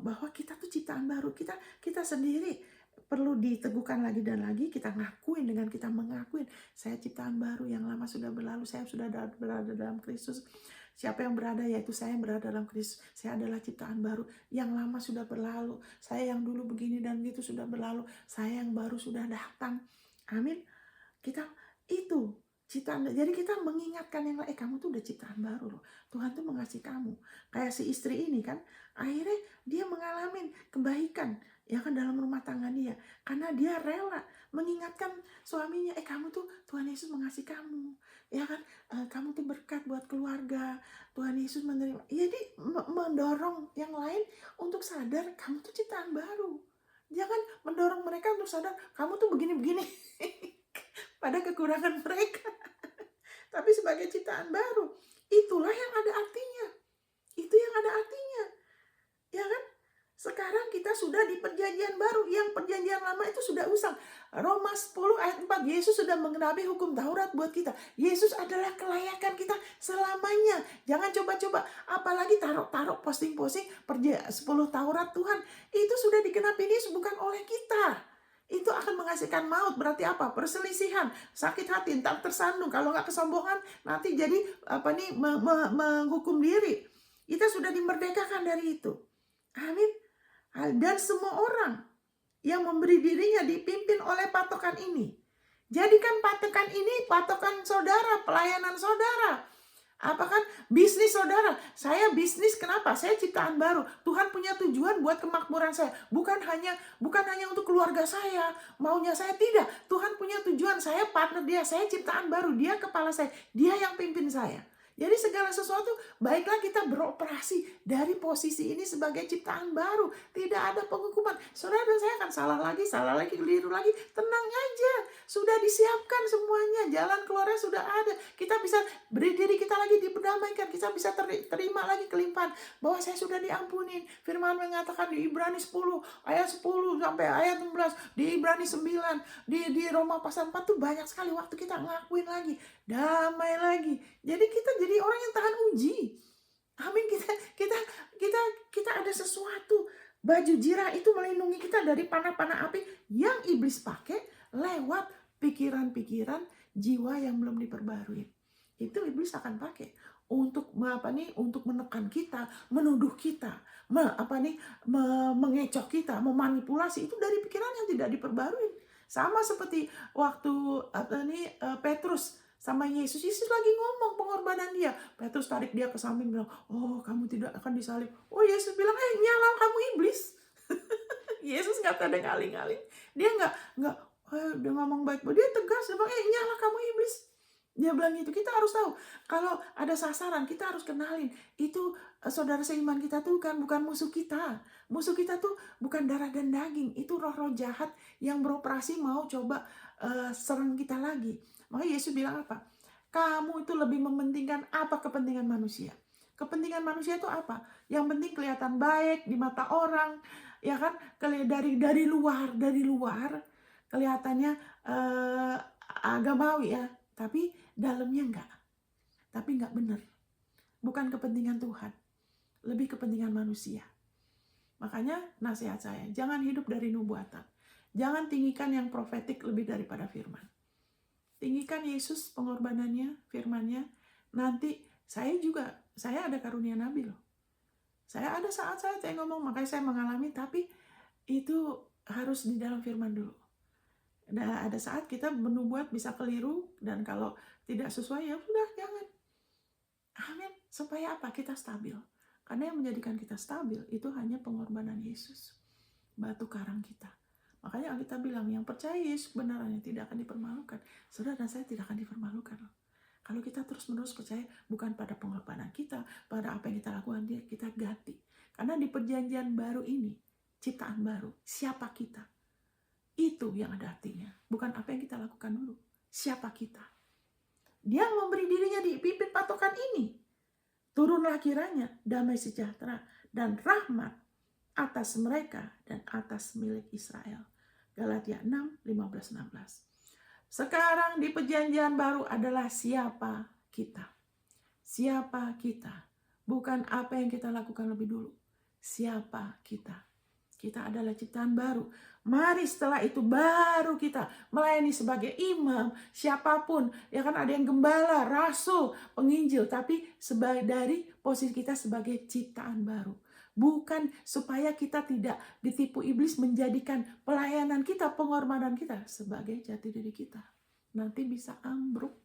bahwa kita tuh ciptaan baru. Kita sendiri perlu diteguhkan lagi dan lagi. Kita ngakuin, dengan kita mengakuin, saya ciptaan baru, yang lama sudah berlalu, saya sudah berada dalam Kristus. Siapa yang berada, yaitu saya yang berada dalam Kristus. Saya adalah ciptaan baru, yang lama sudah berlalu. Saya yang dulu begini dan gitu sudah berlalu. Saya yang baru sudah datang. Amin. Kita itu ciptaan. Jadi kita mengingatkan yang lain, kamu tuh udah ciptaan baru loh. Tuhan tuh mengasihi kamu. Kayak si istri ini kan, akhirnya dia mengalami kebaikan, ya kan, dalam rumah tangga dia. Karena dia rela mengingatkan suaminya, kamu tuh, Tuhan Yesus mengasihi kamu, ya kan, kamu tuh berkat buat keluarga, Tuhan Yesus menerima. Jadi mendorong yang lain untuk sadar kamu tuh ciptaan baru. Jangan mendorong mereka untuk sadar kamu tuh begini-begini pada kekurangan mereka. Tapi sebagai ciptaan baru, itulah yang ada artinya. Itu yang ada artinya, ya kan? Sekarang kita sudah di perjanjian baru, yang perjanjian lama itu sudah usang. Roma 10 ayat 4, Yesus sudah mengenapi hukum Taurat buat kita. Yesus adalah kelayakan kita selamanya. Jangan coba-coba, apalagi taruh posting-posting 10 Taurat Tuhan. Itu sudah digenapi, ini bukan oleh kita. Itu akan menghasilkan maut. Berarti apa? Perselisihan, sakit hati, tak tersandung. Kalau nggak kesombongan, nanti jadi menghukum diri. Kita sudah dimerdekakan dari itu. Amin. Dan semua orang yang memberi dirinya dipimpin oleh patokan ini. Jadikan patokan ini patokan saudara, pelayanan saudara. Apa kan? Bisnis saudara. Saya bisnis, kenapa? Saya ciptaan baru. Tuhan punya tujuan buat kemakmuran saya. Bukan hanya untuk keluarga saya, maunya saya, tidak. Tuhan punya tujuan, saya partner dia, saya ciptaan baru, dia kepala saya, dia yang pimpin saya. Jadi segala sesuatu, baiklah kita beroperasi dari posisi ini sebagai ciptaan baru. Tidak ada penghukuman. Saudara dan saya akan salah lagi, keliru lagi. Tenang aja. Sudah disiapkan semuanya. Jalan keluarnya sudah ada. Kita bisa beri diri kita lagi diperdamaikan. Kita bisa terima lagi kelimpahan. Bahwa saya sudah diampunin. Firman mengatakan di Ibrani 10, ayat 10 sampai ayat 16. Di Ibrani 9, di Roma pasal 4 tuh banyak sekali waktu kita ngakuin lagi. Damai lagi. Jadi kita jadi orang yang tahan uji. Amin. Kita ada sesuatu. Baju jirah itu melindungi kita dari panah-panah api yang iblis pakai lewat pikiran-pikiran jiwa yang belum diperbarui. Itu iblis akan pakai untuk menekan kita, menuduh kita, mengecoh kita, memanipulasi. Itu dari pikiran yang tidak diperbarui. Sama seperti waktu Petrus sama Yesus lagi ngomong pengorbanan dia. Petrus tarik dia ke samping bilang, oh kamu tidak akan disalib. Oh Yesus bilang, nyala kamu iblis. Yesus nggak ada ngaling-ngaling. Dia nggak dia ngomong baik, dia tegas, dia bilang, nyala kamu iblis. Dia bilang gitu. Kita harus tahu kalau ada sasaran, kita harus kenalin itu saudara seiman kita tuh bukan musuh kita. Musuh kita tuh bukan darah dan daging, itu roh-roh jahat yang beroperasi mau coba serang kita lagi. Makanya Yesus bilang apa? Kamu itu lebih mementingkan apa kepentingan manusia? Kepentingan manusia itu apa? Yang penting kelihatan baik di mata orang, ya kan? Dari luar kelihatannya agamawi ya, tapi dalamnya enggak. Tapi enggak benar. Bukan kepentingan Tuhan, lebih kepentingan manusia. Makanya nasihat saya, jangan hidup dari nubuatan. Jangan tinggikan yang profetik lebih daripada firman. Tinggikan Yesus pengorbanannya, firmannya. Nanti saya ada karunia nabi loh. Saya ada saat saya ngomong, makanya saya mengalami, tapi itu harus di dalam firman dulu. Nah, ada saat kita menubuat bisa keliru, dan kalau tidak sesuai ya sudah jangan. Amin. Supaya apa? Kita stabil. Karena yang menjadikan kita stabil itu hanya pengorbanan Yesus, batu karang kita. Makanya kita bilang yang percaya Yesus kebenarannya tidak akan dipermalukan. Saudara dan saya tidak akan dipermalukan loh. Kalau kita terus-menerus percaya bukan pada pengorbanan kita, pada apa yang kita lakukan, kita ganti. Karena di perjanjian baru ini, ciptaan baru, siapa kita? Itu yang ada artinya. Bukan apa yang kita lakukan dulu. Siapa kita? Dia memberi dirinya dipimpin patokan ini. Turunlah kiranya damai sejahtera dan rahmat atas mereka dan atas milik Israel. Galatia 6, 15, 16. Sekarang di perjanjian baru adalah siapa kita. Siapa kita. Bukan apa yang kita lakukan lebih dulu. Siapa kita. Kita adalah ciptaan baru. Mari setelah itu baru kita melayani sebagai imam, siapapun. Ya kan ada yang gembala, rasul, penginjil. Tapi dari posisi kita sebagai ciptaan baru. Bukan supaya kita tidak ditipu iblis menjadikan pelayanan kita, pengorbanan kita sebagai jati diri kita. Nanti bisa ambruk.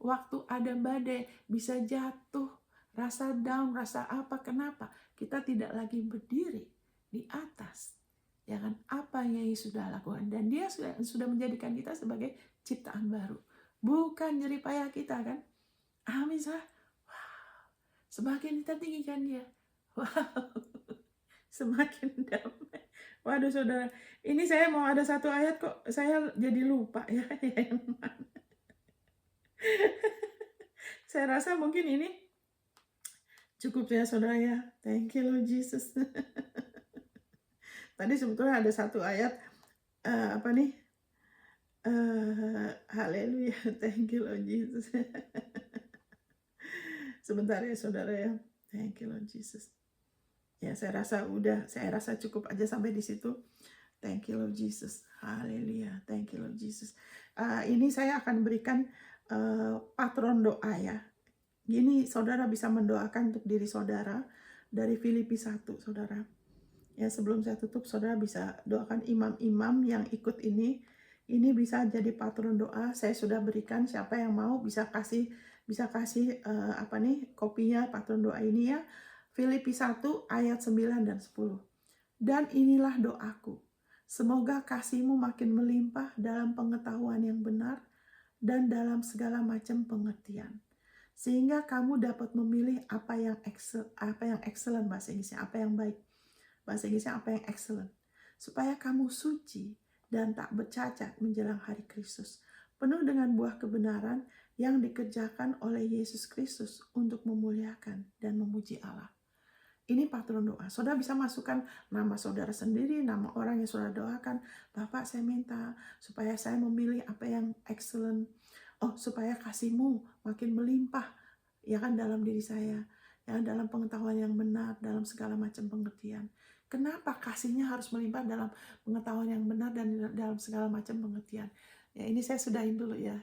Waktu ada badai bisa jatuh. Rasa down, rasa apa, kenapa? Kita tidak lagi berdiri di atas. Ya kan? Apa yang Yesus sudah lakukan. Dan dia sudah menjadikan kita sebagai ciptaan baru. Bukan jeripaya kita kan. Amin. Wow. Semakin kita tinggikan dia. Wow, semakin damai. Waduh saudara, ini saya mau ada satu ayat kok saya jadi lupa ya. Yang mana? Saya rasa mungkin ini cukup ya saudara ya. Thank you Lord Jesus. Tadi sebetulnya ada satu ayat apa nih? Haleluya, thank you Lord Jesus. Sebentar ya saudara ya. Thank you Lord Jesus. Ya, saya rasa cukup aja sampai di situ. Thank you Lord Jesus. Haleluya. Thank you Lord Jesus. Ini saya akan berikan patron doa ya. Gini saudara bisa mendoakan untuk diri saudara dari Filipi 1 saudara. Ya, sebelum saya tutup saudara bisa doakan imam-imam yang ikut ini. Ini bisa jadi patron doa. Saya sudah berikan, siapa yang mau bisa kasih kopinya patron doa ini ya. Filipi 1 ayat 9 dan 10. Dan inilah doaku. Semoga kasihmu makin melimpah dalam pengetahuan yang benar dan dalam segala macam pengertian. Sehingga kamu dapat memilih apa yang excellent bahasa Inggrisnya, apa yang baik. Bahasa Inggrisnya apa yang excellent. Supaya kamu suci dan tak bercacat menjelang hari Kristus. Penuh dengan buah kebenaran yang dikerjakan oleh Yesus Kristus untuk memuliakan dan memuji Allah. Ini patron doa. Saudara bisa masukkan nama saudara sendiri, nama orang yang saudara doakan. Bapak, saya minta supaya saya memilih apa yang excellent. Supaya kasihmu makin melimpah ya kan dalam diri saya. Ya, dalam pengetahuan yang benar, dalam segala macam pengertian. Kenapa kasihnya harus melimpah dalam pengetahuan yang benar dan dalam segala macam pengertian? Ya, ini saya sudahin dulu ya.